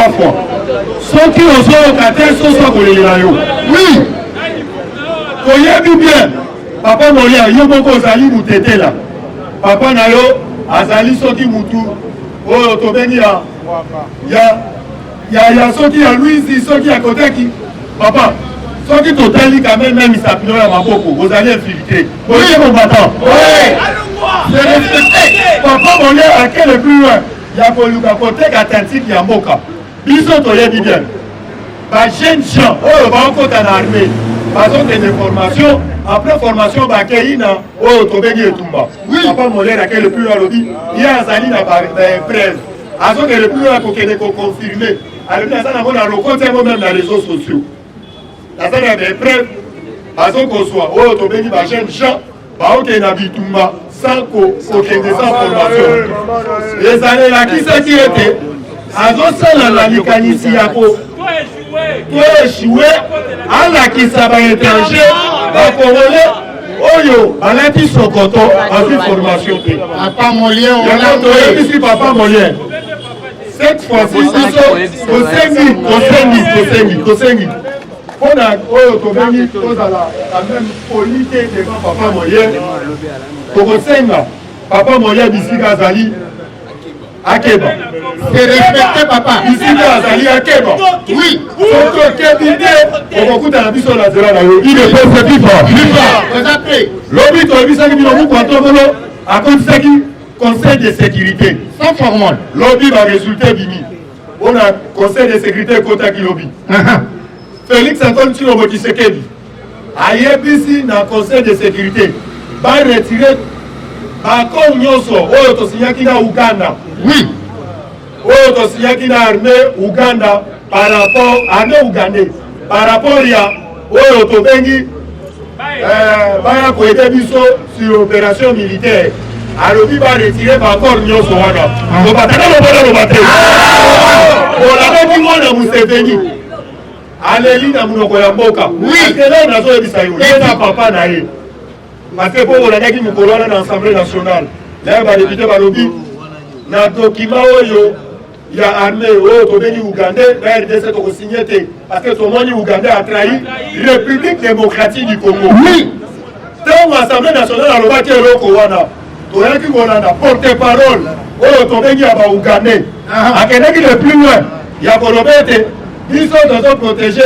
3 fois. Ceux qui ont oui. Koyebi bien. Papa Molia, yo moko zali mutete là. Papa na yo azali soki mutu. Oh tobeni ya soki ya Louise, soki ya Koteki. Papa, soki totali quand même isapino ya maboko, vous allez infiltrer. Vous êtes combattant. Oui. C'est respecté. Papa Molia à quel plus loin. Ya koluka Koteka Atlantique ya mboka. Biso toyebi bien. Ba jeune gens, oh ba okota na armée. Parce que des formations, après formation, Bakéina, oh, Tobegi et Tumba. Oui. Papa Moller, à quel le plus lobby, il y a un Zali dans la presse. À ce que le plus loin pour qu'il ait confirmé. Alors, il y a un rencontre même dans les réseaux sociaux. La salle a des preuves, à ce qu'on soit, oh, Tobegi, ma jeune chat, bah, ok, Nabi Tumba, sans qu'il ait des informations. Les années là, qui c'est qui était? À ce que la Likanisi a pour échouer à la qui s'aba étranger, à Congolais, Oyo, à l'Inti Sokoto, en une formation. Papa Molien, on a ici Papa Molien. Cette fois-ci, Kosengi. On a Oyo Tobeni, la même polité devant Papa Molien. Kosenga, Papa Molien, ici Gazali. Akeba. C'est respecté, papa. Ici, Azali Akeba. Oui. Il est positif. L'objet de à cause de conseil de sécurité. Sans formol. Lobby va résulter bimi. On a conseil de sécurité Kota qui lobby. Félix Antoine Chilobo Tshisekedi. Ayebisi na conseil de sécurité. Va retirer. Bakon Nyoso, Oyo Tosinyaki na Uganda. Oui. Oyo Tosinyaki na armée Uganda par rapport à armée ougandais. Par rapport à Oyo Tobengi, Baya Koede Biso sur opération militaire. Alobi va retirer Bakon Nyoso wana. Lobatana lobate. Olaba ki mwana Museveni. Aleli na munoko ya mboka. Oui. Akela na zo ebisa yo. Yena papa na ye. Parce que pour la qui nous colonne dans l'Assemblée nationale, là, les députés Balobi, dans le document, il y a armée, il Ougandais, la RDC a signé, parce que tout le monde Ougandais a trahi la République démocratique du Congo. Oui. Dans l'Assemblée nationale, il y a qui porte-parole, il y a Ougandais. À Québec, le plus loin, il y a Bolobete, ils sont protégés,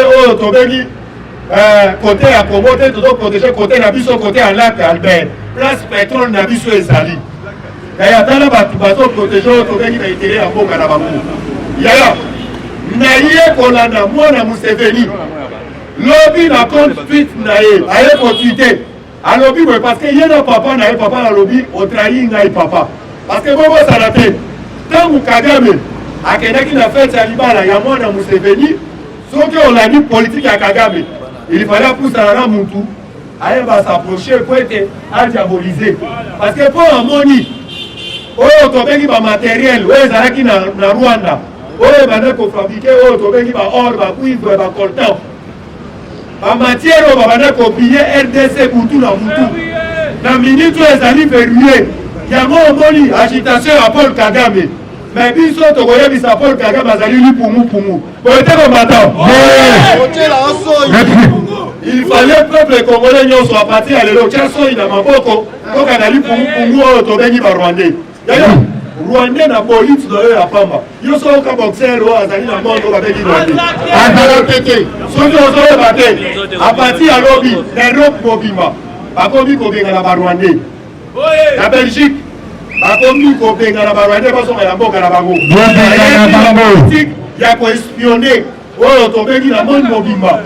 côté à Komote, tout protéger côté Nabiso, côté à Lac Albert. Place pétrole Nabiso et Sali. Il y a des bateaux protégés, qui ont été à Boka Nabakou. Il y a Naïe Kolana, moi, na Museveni. Lobby n'a compte suite Naïe, aïe pour tweeter. À lobby, parce qu'il y a un papa, Naïe, papa, la lobby, au trahi Naïe, papa. Parce que Bobo Salate, tant que Kagame, à Kenaki n'a fait Salibala, il y a moi, na Museveni, sauf qu'on a dit politique à Kagame. Il fallait pousser à Moutou, elle va s'approcher pour être diabolisé. Parce que pour un moni, on a matériel, on a qui na Rwanda, on a fabriqué, on a or, cuivre, coltan. En matière, on a copié RDC Moutou na Moutou. Dans la minute où les alliés verrouillés, il y a un moni, agitation à Paul Kagame. Mais biso to koya bisa Paul Kagame azali li pumu. Pour être combattant. Il fallait peuple congolais nyo soit parti à l'élo chaso ina maboko ko kana li pumu to bengi ba Rwandais. Rwandais na police do ya pamba. Yo so ka boxer o azali na mondo ba bengi Rwandais. Azala pété. So so baté. A partir à lobby, l'Europe mobima. Ba komi ko benga na ba Rwandais. La Belgique bakomi kopenga na barwande baso ya mboka na bango. Ya ko espionner oyo tobengi na monde mobimba.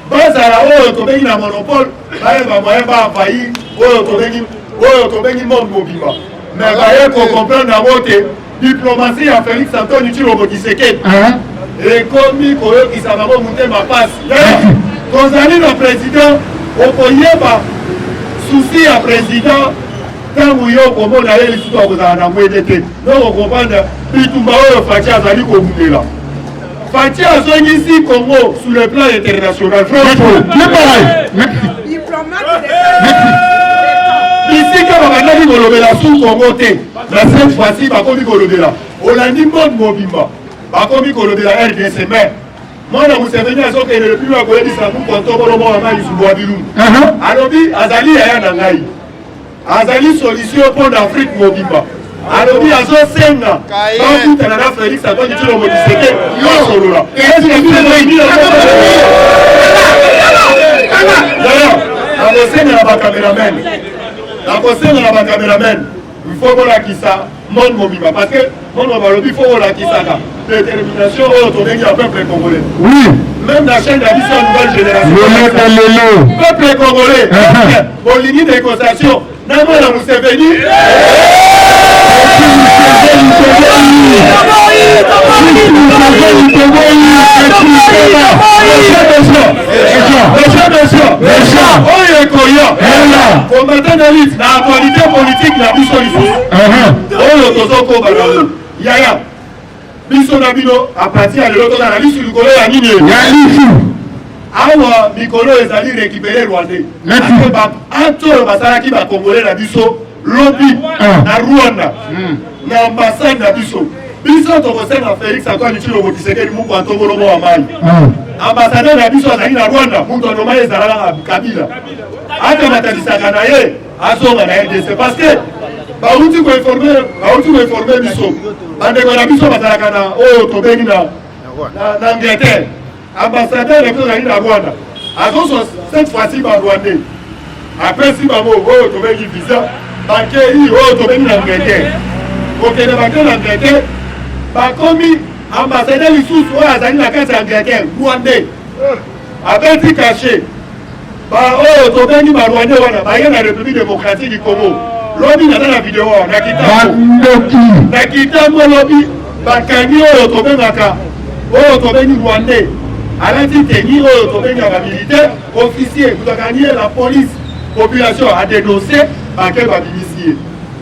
Bazala oyo tobengi na monopole, baye ba moyen ba failli oyo tobengi monde mobimba. Mais baye ko comprendre na wote diplomatie ya Félix Antoine Tshilombo Tshisekedi. Et komi koyo kisaba mo mutema passe. Kozali le président okoyeba souci ya président. Quand vous avez compris, vous avez dit que vous avez été. Donc, vous comprenez, Fatia Azali Kobundela. Fatia Azali ici, Congo, sur le plan international. Diplomate ici, quand vous avez dit que vous sous Congo, cette fois-ci, vous avez dit que vous avez dit monde Mobimba. bakomi kolobela RDC mais mwana Museveni azokende le plus akoyebisa mukonto bolomo wa Lisubu Bilu alobi azali yaya na ngai azali solution pour l'Afrique mobimba alobi azosenga bakutana na Félix Antoine Tshilombo Tshisekedi yosolola nakosenga na bacameraman il faut kolakisa monde mobimba parce que monde balobi il faut kolakisaka détermination oyo tobengi ya peuple congolais. Oui. Même la chaîne d'addition nouvelle génération. Peuple congolais. Bolingi de constatation. Namo la Museveni. Combattant de lutte, l'actualité politique la plus sollicite. Oyo tozoko balalo. Yaya. Biso na bino a partir de l'autre dans la liste du Congolais à Nini. Awa mikolo ezali récupérer Rwandais. Parce que antoro basalaki ba Congolais na biso lobby na Rwanda. Na ambassade na biso. Biso tokosenga Félix Antoine Tshilombo Tshisekedi muko antongolo mo amani. Ambassadeur na biso azali na Rwanda, muko noma ezala Kabila. Ata matalisaka na ye azonga na RDC parce que bauti ko informer biso. Bandeko na biso bazalaka na oyo tobengi na Angleterre. Ambassadeur de la Rwanda. Attention, cette fois-ci, ba Rwandais. Après, si ba mo oyo tobengi visa, banque yi oyo tobengi na Angleterre. Ok, na banque na Angleterre, ba komi ambassadeur lisusu oyo azali na kati ya Angleterre, Rwandais. Abeti caché. Ba oyo tobengi ba Rwandais wana, ba ye na République démocratique du Congo. Lobi na la vidéo na kitambo. Na kitambo lobi bakangi oyo tobengaka oyo tobengi Rwandais. Alati teni oyo tobengi ba militaire officier kutakani la police population a dénoncé baké ba milicier.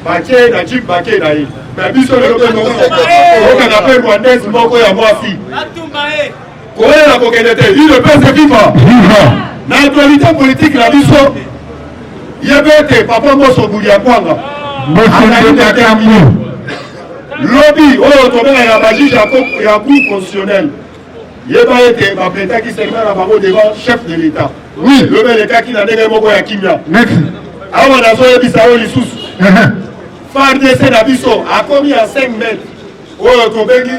Baké na chip baké na yi. Mais biso le lobe no ko kana pe Rwandais moko ya mwasi. Koye la kokendete, il ne peut se vivre. Na actualité politique la biso yebete papa moso bulia kwanga lobby oyo tobenga ya bajuge ya cour constitutionnelle yeba ete bapretaki seulement na bango devant chef de l'état lobe elekaki na ndenge moko ya kimia awa nazoyebisa oyo lisusu FARDC na biso akomi ya 5 mètres oyo tobengi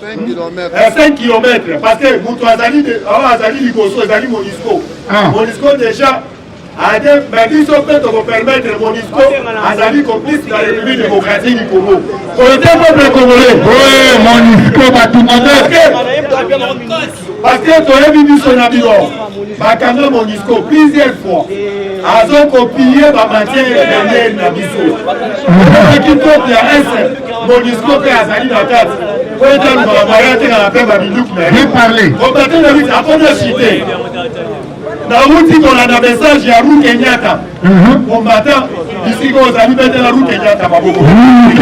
5 km parce que mutu azali liboso ezali MONUSCO déjà Adem, mais biso peut te permettre MONUSCO azali complice de la République démocratique du Congo. Pour le peuple congolais. Oui, MONUSCO va tout demander. Parce que tu as vu biso na biro. Bakanga MONUSCO plusieurs fois. Azo copier ba matière dernière na biso. Qui compte ya S MONUSCO pe azali na tête. Pour être dans la variété na la paix ba bindouk na. Parler. Combattre la lutte après cité. Nauti kona na message ya Uhuru Kenyatta. Combattant ici ko zali bete la Uhuru Kenyatta maboko. Uhuru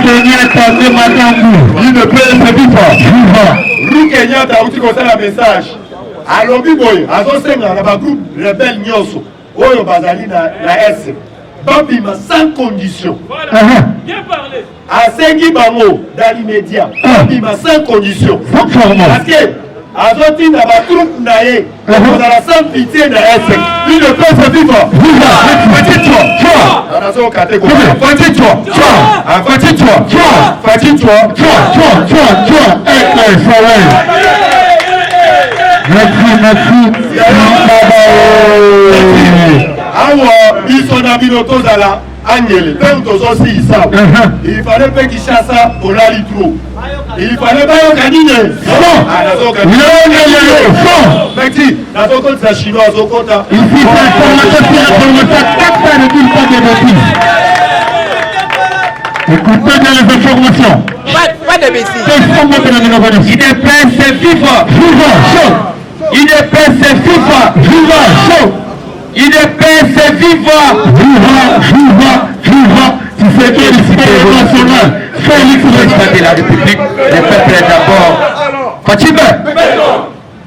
Kenyatta de madame. Il ne peut se vivre. Uhuru Kenyatta uti ko la message. Alobi boy azosenga na ba groupe rebelle nyoso. Oyo bazali na S. Babima sans condition. Bien parlé. Asengi bango dans l'immédiat. Babima sans condition. Parce que Azoti na ba troupe na ye, on a la sans pitié na S. Il ne peut se vivre. Angele, même aussi ils savent. Il fallait pas qu'il chasse ça pour la litro. Il fallait pas qu'il canine. Merci. Dans ton compte, c'est chinois, au compte. Il faut écoutez bien les informations. Pas de bêtises. Il est prêt, c'est FIFA. Il est prêt, c'est FIFA. Il est prêt, c'est FIFA. Tu fais que le national. Félix Président de la République, le peuple est d'abord.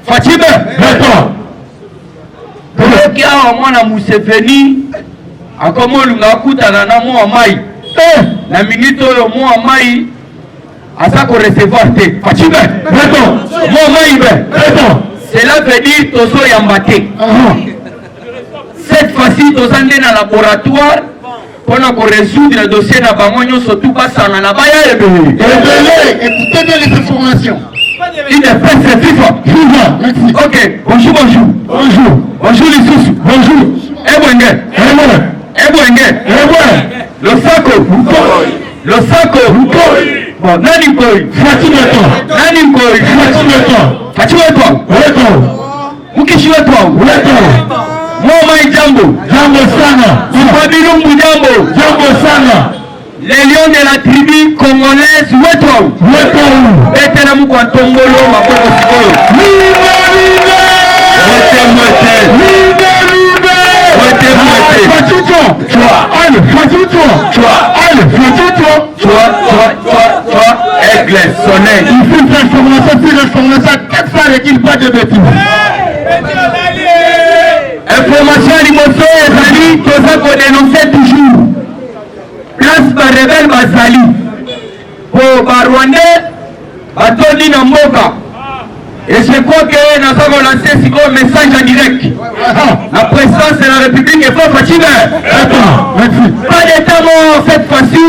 Fatime, maintenant. Toyoki awa mwana Museveni akomo lunga kutana na mwa mai. Na minute oyo mwa mai asa ko recevoir te Fatima cela veut dire tozo yambate cette fois-ci tozande na laboratoire pour résoudre le dossier na bango nyonso tout basanga na baya ebele écoutez bien les informations. Il est presque FIFA. Merci. Ok, bonjour. Bonjour les sous. Bonjour. Le sako. Bon, nani koi. Fatima toi. Mukishiwa toi. Moma jambo. Jambo sana. Babilumbu jambo sana. Les lions de la tribu congolaise, Wetwa. Betena mukwa tongolo maboko sikoyo. Aigle, soleil. Il faut transformation, qu'est-ce que ça n'est-il pas de bêtises? Information limoso ezali toza ko dénoncer toujours. Place ba rebelle bazali. Po ba Rwandais batoni na mboka. Et je crois que nous avons lancé un message en direct. La présidence de la République est fort fatiguée. Pas d'état mort cette fois-ci.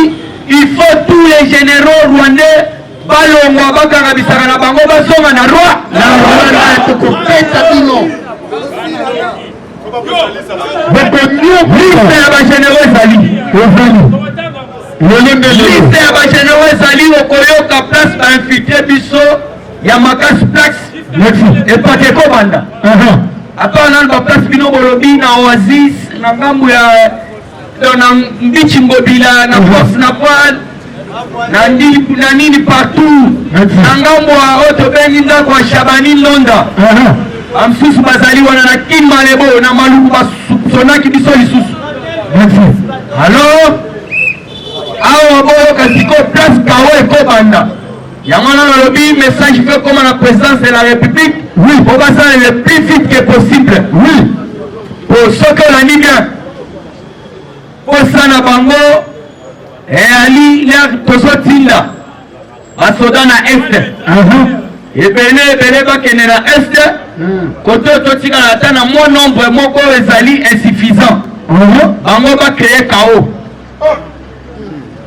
Il faut tous les généraux rwandais. Balongwa bakanga bisaka na bango basonga na roi. Liste ya bagénéraux ezali. Liste ya bagénéraux ezali okoyoka place bainfiltre biso ya makasi place epake kobanda. Apa nani ba place bino bolobi na Oasis na ngambo ya na mbichi ngobila na force na poil na nini partout na ngambo ya oto bengi ndako ya Shabani Londa. Amsusu bazali wana na Kimalebo na maluku basonaki biso lisusu. Alors awa boyo kasiko place kawo ekobanda. Yamana lobby message fait comme la présidence de la République. Oui. Pour passer le plus vite que possible. Oui. Pour ce que l'on dit bien. Pour ça na bango et ali l'air tozotinda. Basoda na est. Et bene ba kene na est. Koto totika na tana mon nombre moko ezali insuffisant. Bango ba créer chaos.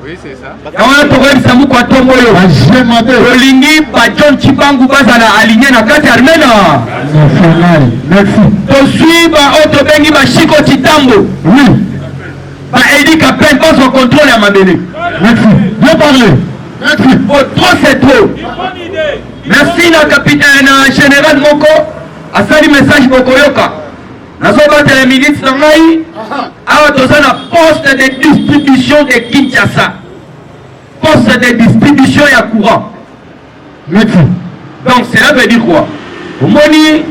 Oui, c'est ça. On a trouvé ça mou kwa tombo yo. Rolingi ba John Chibangu bazala aligné na kati armena. Merci. To suit ba auto bengi ba Chiko Chitambo. Oui. Ba Edi Kapel pas son contrôle à Mabele. Merci. Bien parlé. Merci. Oh, trop c'est trop. Merci na capitaine na général Moko. Asali message Bokoyoka. Nazo battre les milices na ngai. Awa toza na poste de distribution de Kinshasa. Poste de distribution ya courant. Merci. Donc cela veut dire quoi? Omoni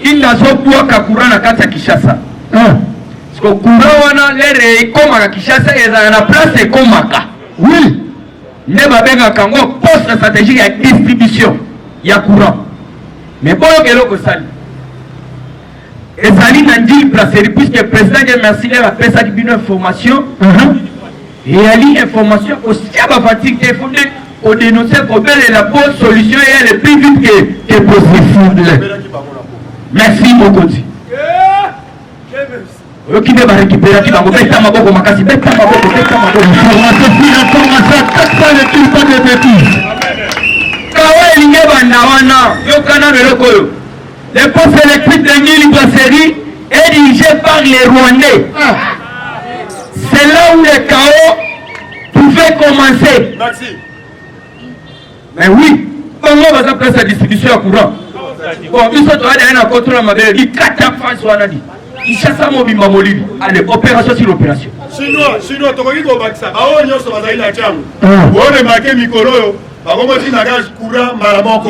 Inga zobwaka courant na kati ya Kinshasa. Parce que courant wana lere ekomaka Kinshasa ezala na place ekomaka. Oui. Nde babengaka yango poste stratégique ya distribution ya courant. Mais boyo keloko sali. Ezali na ndili brasserie puisque le président de Mercier a fait ça d'une information. Et il y a l'information aussi à ma fatigue il faut qu'on dénonce qu'on met la bonne solution et elle est plus vite que possible. Merci beaucoup. Qui va récupérer qui va vous mettre ma boque makasi bête ma boque les postes électriques de Nili Brasserie est dirigé par les Rwandais. C'est là où le chaos pouvait commencer. Merci. Mais oui, comment on va faire sa distribution à courant? Bon, il faut aller à un contrôle ma belle. Il casse la face ou anadi. Il chasse à mon bimba molili. Allez, opération sur l'opération. Chinois, tu vas dire que ça. Ah, on y a ce bazar là, tiens. On est marqué Mikolo. Bango tina gage courant malamoko.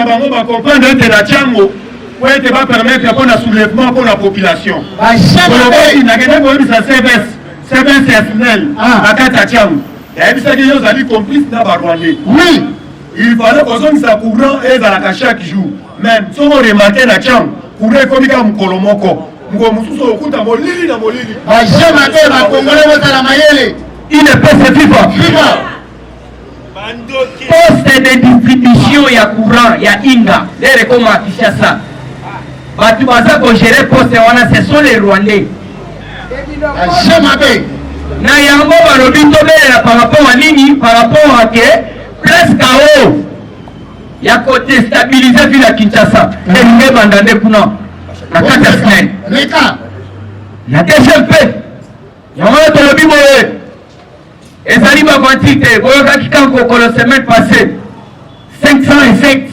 Bango va comprendre que la tiango te va permettre pour la soulèvement pour la population. Il n'a qu'à voir sa service personnel à Katatiango. Et ça qu'ils ont dit complice dans Barwandé. Oui, il fallait qu'on soit courant et dans la chaque jour. Même si on remarquait la tiango, courant comme Kolomoko. ngo mususu okuta molili na molili bajema te bakongole bozala mayele une pese viva poste de distribution ya courant ya Inga lere koma Kinshasa batu baza ko gérer poste wana ce sont les Rwandais bajema te na yango balobi tobelela par rapport à nini par rapport à que presque KO ya ko déstabiliser ville ya Kinshasa elinge bandande kuna na kati ya semaine leka na deuxième pe yango tolobi boye ezali bavanti te boyokaki kanko la semaine passée 507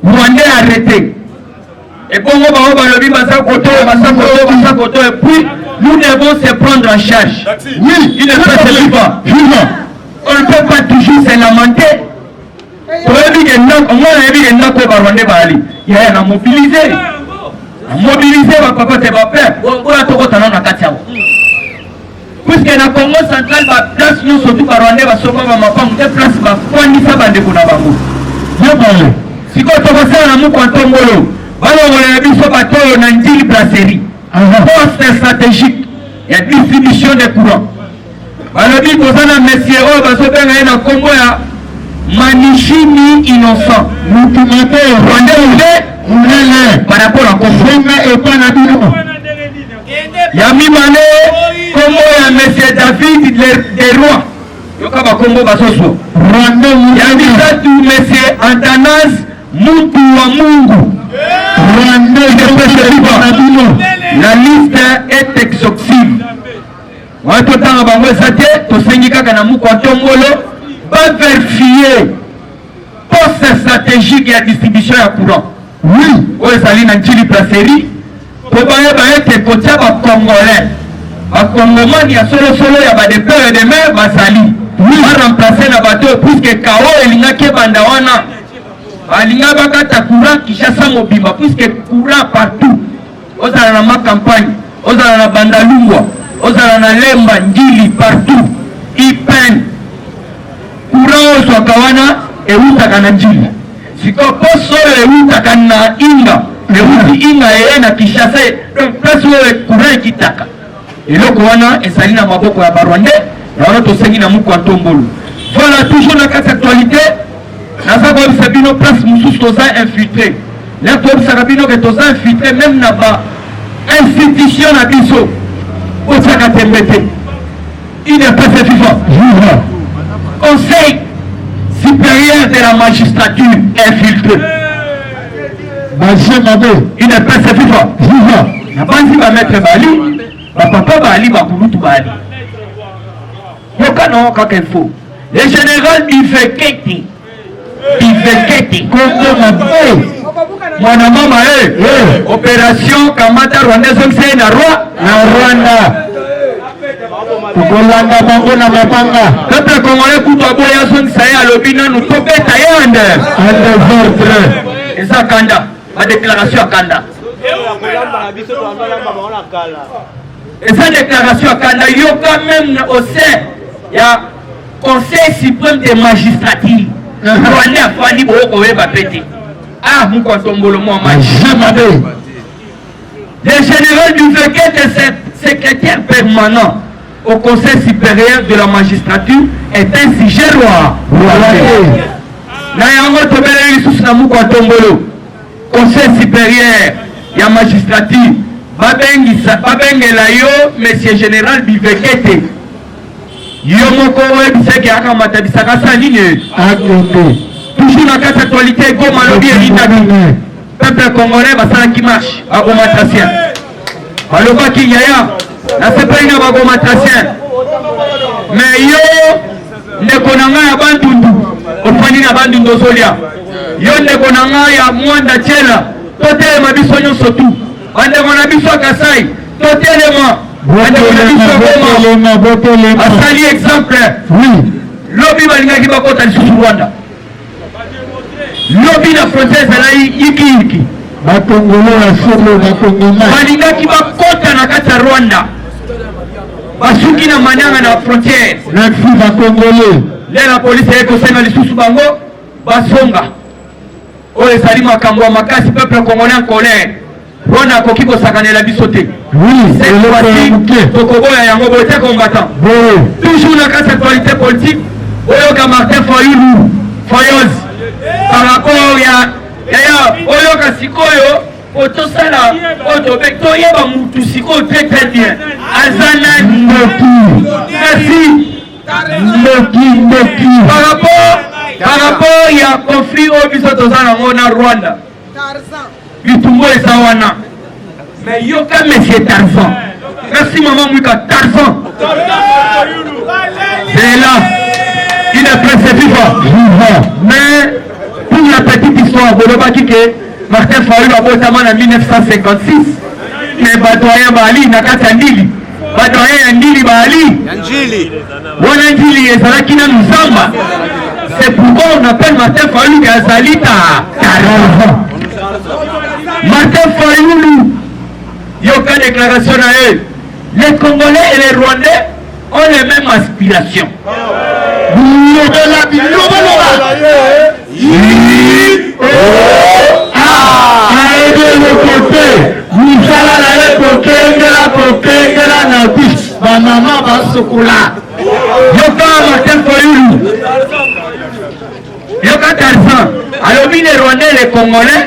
Rwandais arrêtés et bongo bango balobi basa koto et puis nous devons se prendre en charge. Oui, il ne peut pas. On ne peut pas toujours se lamenter. On a mobilisé. Mobiliser papa te va faire. Puisque na Congo central ba place nous surtout par Rwanda ba soba ba mapam de place ba kwandisa bande kuna bango. Yo pale. Siko to basala na mu kwantongolo. Balo ngole biso bato na njili brasserie. Poste stratégique. Il y a distribution de courant. Balobi kozana monsieur o basobenga na Congo ya Manishini innocent. mutumate Rwanda par rapport à Congo et pas na bino Yami Mane, Congo ya Monsieur David des Rois. Yoka ba Congo basoso. Yami Zatu Monsieur Antanas Muntu wa Mungu. La liste est exhaustive. Wato tanga bango sate to sengi kaka na muko tongolo ba vérifier poste stratégique ya distribution ya courant. Oui, oyo sali na njili brasserie. Pour être côté congolais, congomani ya solo ya de peur et de mer basali. Va remplacer la bateau puisque KO elinga ke banda wana. Alinga bakata courant Kinshasa mobimba puisque courant partout. Ozala na ma campagne, ozala na Bandalungwa, ozala na Lemba Njili partout. Ipen courant so kawana e utaka na Njili. Siko poso e utaka na Inga. Mais Inga et na Kinshasa donc place où courant kitaka eloko wana ezali na maboko ya Barwande na wana tosengi na muko ntombolo. Voilà toujours na carte actualité na sababu sabino place mususu toza infiltré là to sabino que toza infiltré même na ba institution na biso otaka tembete il est pas vivant Conseil supérieur de la magistrature infiltré. Il ne peut se vivre. Il n'y a pas de mettre Bali. Papa Bali, Bakulutu Bali. Yokano, quand il faut. Le général Bifeketi. Mon maman, opération Kamata Rwanda, c'est na Rwanda. Kolanda bango na mapanga. Peuple congolais kuto boya son saya lobina nous tobeta yande. Eza kanda. La déclaration à Kanda. Et cette déclaration à Kanda, il y a quand même au sein, il y a Conseil suprême des magistrature. Le général du Féquet est secrétaire permanent au Conseil supérieur de la magistrature est un sujet roi. Conseil supérieur ya magistrature babengela yo monsieur général Bivekete yo moko webiseke akamata bisaka sa nini toujours na kati actualité Goma lobi elindaki peuple congolais basalaki marche bagomatracien balobaki yaya nasepeli na bagomatracien mais yo ndeko na ngai ya bandundu ofandi na bandundu ozolia yo ndeko na ngai ya mwanda tiela totelema biso nyonso tu bandeko na biso Kasai totelema bandeko na biso Goma asali exemple lobi balingaki bakota lisusu Rwanda lobi na frontiere ezalai yikiyiki balingaki bakota na kati ya Rwanda basuki na manyanga na frontiere nde na polisi ekosenga lisusu bango basonga oyo ezali makambo ya makasi peuple congolais en colère on a koki kosakanela biso te. Oui, cette fois-ci tokoboya yango bote combattant. Toujours na kati actualité politique oyoka Martin Fayouz par rapport ya oyoka sikoyo otosala toyeba mutu sikoyo très bien azanani merci par rapport ya conflit oyo biso toza nango na Rwanda bitumbo eza wana mais yoka monsieur Tarzan merci maman Mwika Tarzan c'est là il est pressé vivant mais pour la petite histoire bolobaki ke Martin Fayoul abotama na 1956 mais badoyen baali na kati ya ndili badoyen ya ndili baali wana ndili ezalaki na luzamba. C'est pourquoi on appelle Martin Fayoul azali Tarzan. Martin Fayoul yoka déclaration na eux. Les Congolais et les Rwandais ont les mêmes aspirations. Yoka Martin Fayoul yoka Tarzan alors les Rwandais et les Congolais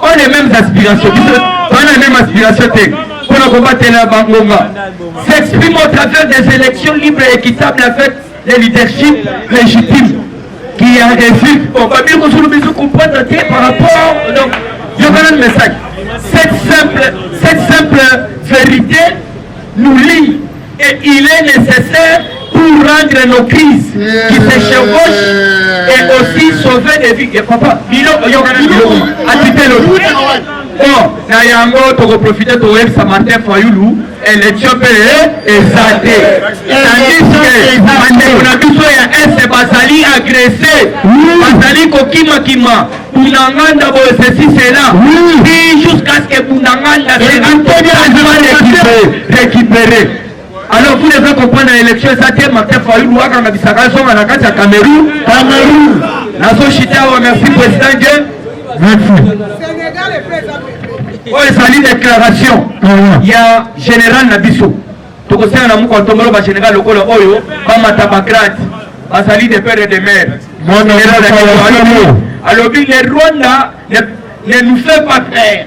ont les mêmes aspirations. On a les mêmes aspirations pour le combattre la Bangonga. S'exprime au travers des élections libres et équitables avec les leaderships légitimes qui en résultent. On va bien qu'on se comprendre par rapport. Donc, il y a un message. Cette simple vérité nous lie et il est nécessaire pour rendre nos crises qui se chevauchent et aussi sauver des vies. Et papa, bon, na yango toko profiter to web Martin Fayoul élection ezate tandis que bandeko na biso ya S basali agressé basali kokima bunanganda bo ceci cela puis jusqu'à ce que bunanganda se récupéré. Alors vous devez comprendre l'élection ça Martin Fayoul waka na bisaka songa na kati ya Cameroun nazo chita wa merci président Dieu merci. Oh, c'est une déclaration. Il y a général Nabiso. Tu sais, on a mon contrôle au général local Oyo, comme à Tabakrat, à Sali de père et de mère. Alors, les Rwanda ne nous fait pas faire.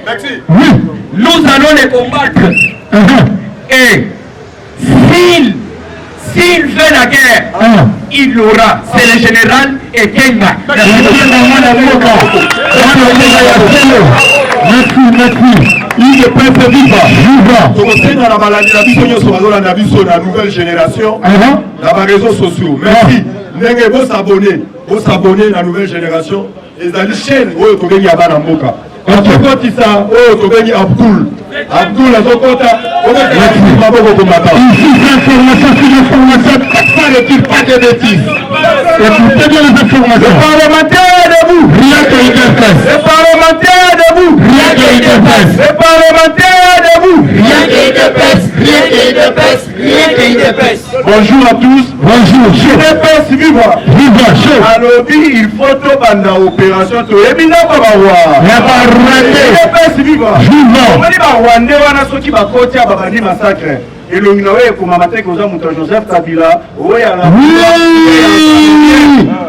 Oui, nous allons les combattre. Et s'il fait la guerre, il l'aura. C'est le général Ekenga. Merci. Il est prêt vivre. Tu dans la maladie, la biso la nouvelle génération, dans les réseaux sociaux. Merci. Vous s'abonner à la nouvelle génération. Et dans les chaînes, vous avez Yabana Moka. Quand tu comptes ça, vous avez Abdul. Abdul, pas de bêtises. Écoutez bien les informations. Le parlementaire debout. Rien que Idefes. Le parlementaire debout. Rien que Idefes. Le parlementaire debout. Rien que Idefes. Rien que Idefes. Rien que Idefes. Bonjour à tous. Bonjour. Idefes vivre. Vivre chaud. Alors il faut tout banda opération to ebina ba wa. Ya ba Rwanda. Idefes vivre. Vivre. Moni ba Rwanda wana soki ba koti ba bandi massacre. Et le Minawe pour Mamate Koza Mouta Joseph Kabila, Oyala.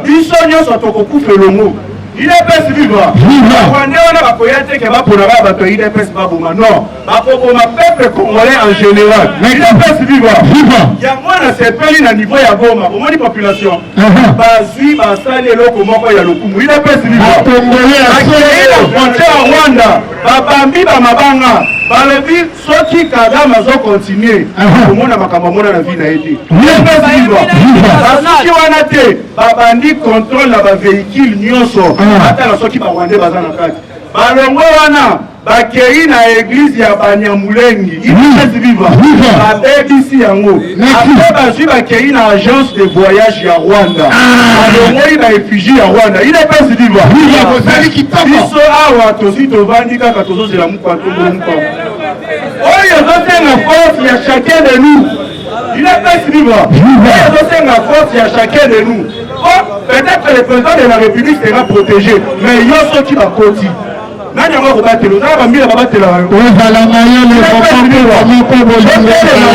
Ils sont tous à Tokoku Felongo. Il est pas vivant. Rwanda on a bakoyate que va pour la bateau il est pas babuma. Non, pour ma peuple congolais en général. Il est pas vivant. Il y a moins de ces pays à niveau ya Goma, au moins de population. Bazui basali eloko moko ya lokumu. Il est pas vivant. Congolais la frontière Rwanda, babambi ba mabanga. Balobi soki Kagame azo continuer. Komona makambo mona na vie na été. Il est pas vivant. Soki wana te babandi contrôle na ba véhicule nyonso. Ata na soki ba Rwanda baza na kati. Balongo wana bakei na église ya Banyamulengi. Il est vivant. Babebisi yango. Après bazui bakei na agence de voyage ya Rwanda. Balongo ba réfugié ya Rwanda. Il est pas vivant. Biso awa tosi tovandi kaka tozozela mukwato mukwato. Oyo zosenga force ya chacun de nous. Il est pas vivant. Oyo zosenga force ya chacun de nous. Oh, peut-être que le président de la République sera protégé, mais il y a ceux qui va côté. nani yango kobatela ozala bambila babatela ozala mayele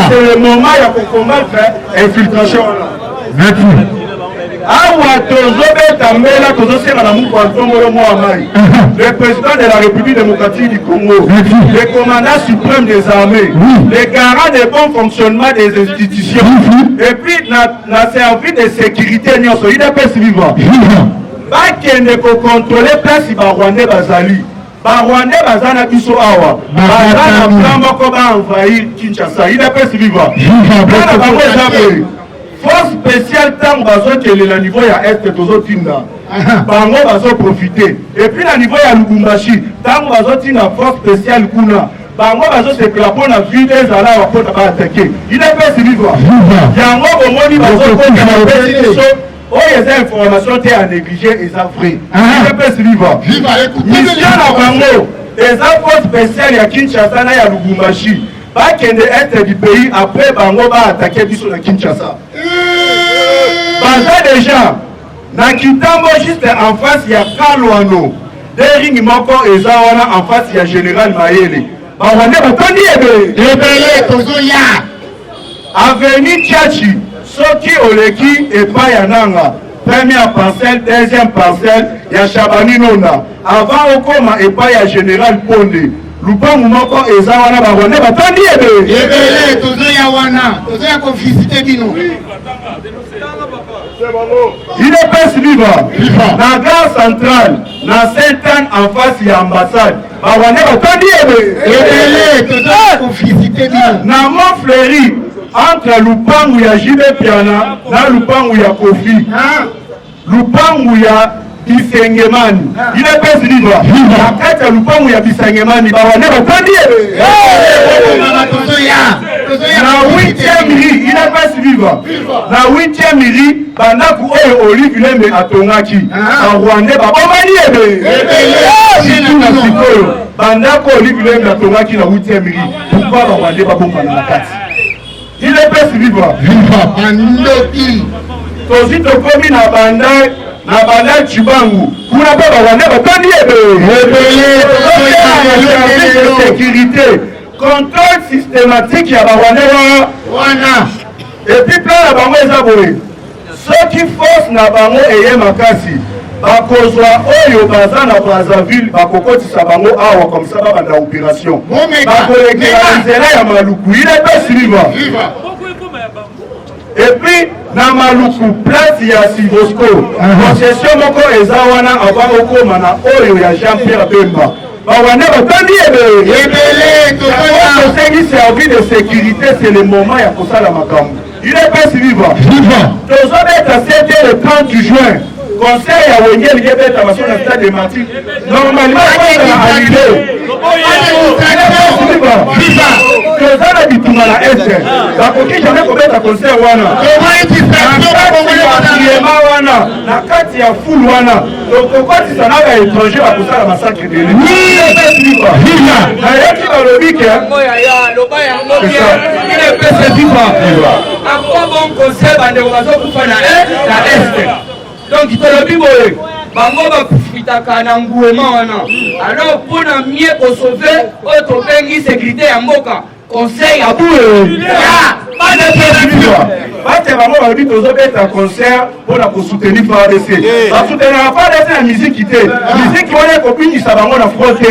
c'est le moment ya kokombattre infiltration wana awa tozobeta mbela tozosenga na muku antongolo mwa mai le président de la République démocratique du Congo, le commandant suprême des armées, le garant des bons fonctionnements des institutions et puis na service de sécurité nyonso IDPS vivant bakende kokontrole place barwandais bazali barwandais baza na biso awa baza na plan moko baenvahir Kinshasa IDPS vivant plan na bango eza boye force spéciale ntango bazokelela niveau ya este tozotinda bango bazoprofite epuis na niveau ya Lubumbashi ntango bazotinda force spéciale kuna bango bazosekela mpo na ville ezala awa mpo na baatake IDPS vivre yango bomoni bazokota bapesi biso oyo eza information te ya néglige eza vrai IDPS vivre mission na bango eza force spéciale ya Kinshasa na ya Lubumbashi bakende este du pays après bango baatake biso na Kinshasa baza déjà na Kitambo juste en face ya Kalwano dering moko eza wana en face ya Général Mayele bawande batondi ebele tozoya avenue Tchachi soki oleki epai ya nanga première parcelle deuxième parcelle ya Chabani Nonda avant okoma epai ya Général Ponde lupangu moko eza wana bawande batondi ebele tozoya wana tozoya kovisite bino IDPS vivre na gare centrale na Saint-Anne en face ya ambassade bawande batondi ebele tozoya kovisite bino na Montfleury entre lupangu ya Jibe Piana na lupangu ya Kofi lupangu ya Bisengemani IDPS vivre na kati ya lupangu ya Bisengemani bawande batondi na 8e ri IDPS vivre na 8e ri bandaku oyo Olive Lembe atongaki barwandais babomani na sikoyo bandako Olive Lembe atongaki na 8e ri pourquoi barwandais babombana na kati IDPS vivre bandoki tozi tokomi na banda Chibangu kuna mpe barwandais batondi de sécurité contrôle systématique ya barwandais wana epuis plan na bango eza boye soki force na bango eye makasi bakozwa oyo baza na Brazzaville bakokotisa bango awa comme ça babanda opération bakolekela nzela ya Maluku IDPS vivre epuis na Maluku place ya Sivosco concession moko eza wana avant okoma na oyo ya Jean-Pierre Bemba bawande batondi ebele tosengi service de sécurité c'est le moment ya kosala makambo IDPS vivre tozobeta c'était le 30 juin conseil ya wengeli yebeta maso na stade de Martyrs normalement na annulé toza na bitumba na este bakoki jamais kobeta conseil wana bakiema wana na kati ya fulu wana tokokotisa na baétranger bakosala masacre de nayoki balobi ke akwa bon conseil bandeko bazokufa na este donc tolobi boye bango bafitaka na nguema wana alors mpona mie kosauve oyo tobengi sécurité ya mboka conseil ya buye bate bango balobi tozobeta concert mpona kosoutenir FARDC basoutenaka FARDC na miziki te miziki wana ekobingisa bango na front te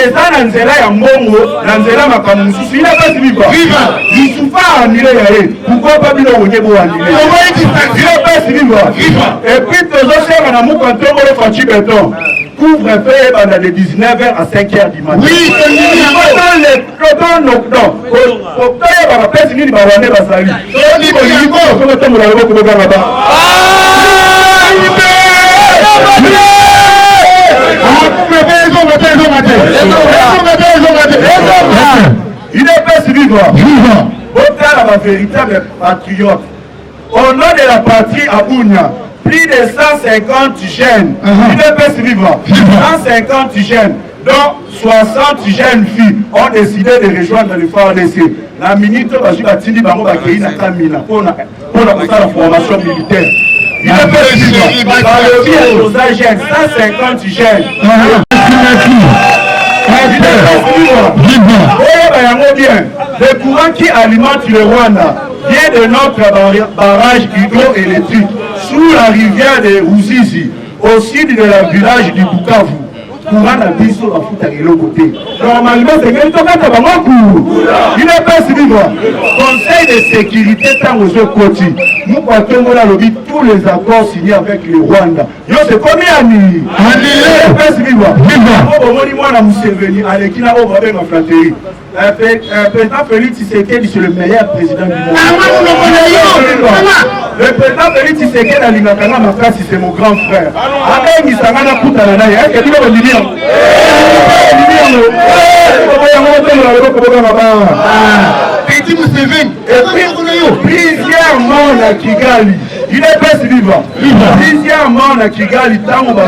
eza na nzela ya mbongo na nzela makambo mosusu IDPS vivre lisufa anile ya ye pourquoi pas bino wonye boanile IDPS vivre epuis tozosenga na muka ntongolo faci beton couvre-feu pendant de 19h à 5h du matin. Oui, IDPS vivre. Un véritable patriote. Au nom de la patrie à Bounia, plus de 150 jeunes, IDPS vivre, 150 jeunes, dont 60 jeunes filles ont décidé de rejoindre le FARDC. La minute où je vais dire que na Kamina pour la formation militaire. IDPS vivre, par le biais de nos jeunes, 150 jeunes. bien. Le courant qui alimente le Rwanda vient de notre barrage hydroélectrique sous la rivière de Ruzizi, au sud de la village du Bukavu. Courant à biso la fout à côté. Normalement, c'est même temps qu'à il n'est pas suivi. Conseil de sécurité tant aux autres côtés. Nous partons dans le lobby tous les accords signés avec le Rwanda. Yo c'est combien d'années? Il n'est pas suivi. Au moment où on a Museveni, à l'équina, on va avec ma flatterie. Président Félix Tshisekedi, c'est le meilleur président du monde. Le président Félix Tshisekedi à l'Ingatanga Makasi, c'est mon grand frère. Avec Nisangana Koutanana, il y a des millions. Petit Museveni, plusieurs morts à Kigali. Il est pas vivant. Plusieurs morts à Kigali, tant on va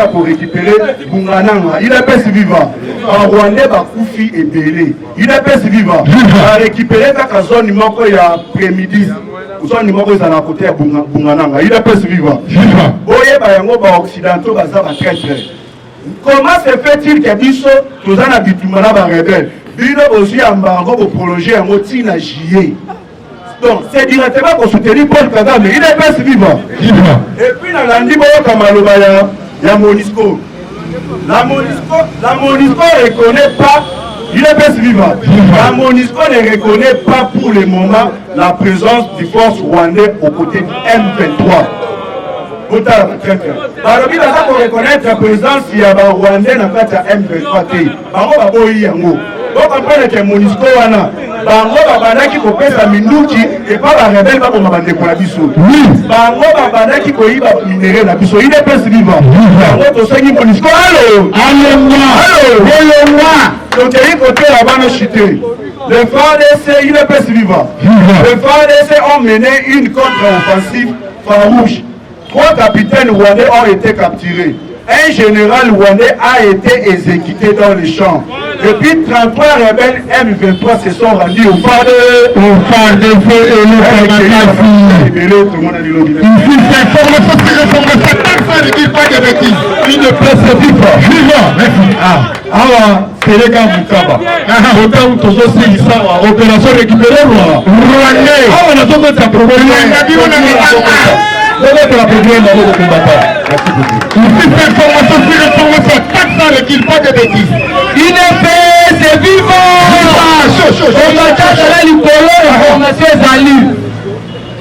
pour récupérer Bungananga. Il est pas vivant. En Rwanda, Bakoufi et Belé. Il est pas vivant. À récupérer la zone numéro il y a après-midi. Zone numéro ils à côté à Bungananga. Il est pas vivant. Oye Bayango Occidentaux, Baza très. Comment se fait-il que Bisso, tous en habitement là, rebelle, Bino aussi en bango pour prolonger un mot à J. Donc, c'est directement qu'on soutenir Paul Kagame, il est pas vivant. Et puis, dans l'andi, il y a Monisco. La Monisco ne reconnaît pas, il est pas vivant. La Monisco ne reconnaît pas pour le moment la présence du force rwandais aux côtés du M23. Balobi baza ko reconnaître la présence ya ba Rwandais na kati ya M23 te. Bango baboyi yango. Donc comprendre que Monisco wana bango babandaki kopesa minduki et pas ba rebelle ba bomba bandeko na biso. Bango babandaki koyiba minéraux na biso. Il est pas vivant. Bango to sengi Monisco allo. Allo. Donc il côté là bas chuter. Le FARDC il est pas vivant. Le FARDC ont mené une contre-offensive farouche. 3 capitaines rwandais ont été capturés. Un général rwandais a été exécuté dans les champs. Depuis 33 rebelles M23 se sont rendus au FARDC. Une presse vivant. Alors, c'est les gars Moukaba. Autant que je sais, opération récupérée rwandais. Ah, on a tout fait un problème. C'est la première dans le combattant. Merci beaucoup. Ici, c'est information sur information. 400 l'équipe, pas de bêtises. Il est fait, c'est vivant. Combattant de la Lipolo, l'information est à lui.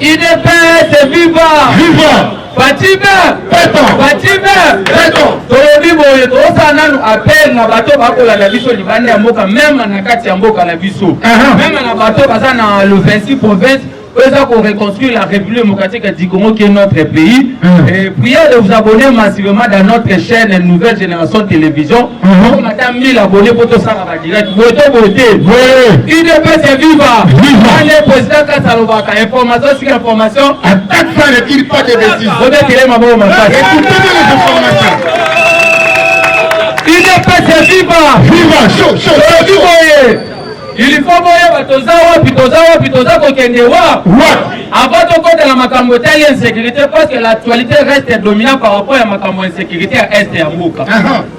Il est fait, c'est vivant. Fatima, tolobi boye tosana nu appel na bato bakola na biso libanda ya mboka même na kati ya mboka na biso même na bato baza na le 26 province pour reconstruire la République démocratique du Congo qui est notre pays. Et priez de vous abonner massivement dans notre chaîne Nouvelle Génération Télévision. Pour madame 1000 abonnés pour tout ça va direct. UDPS est vivant. Le président Kassalovaka, information sur information. Attaque ça ne tire pas de bêtises. Écoutez les informations. UDPS est vivant. Chaud. Il faut voir Pitoza Kokendewa. Avant de compter la makambo de l'insécurité, parce que l'actualité reste dominante par rapport à la makambo de l'insécurité à Est et à Mouka.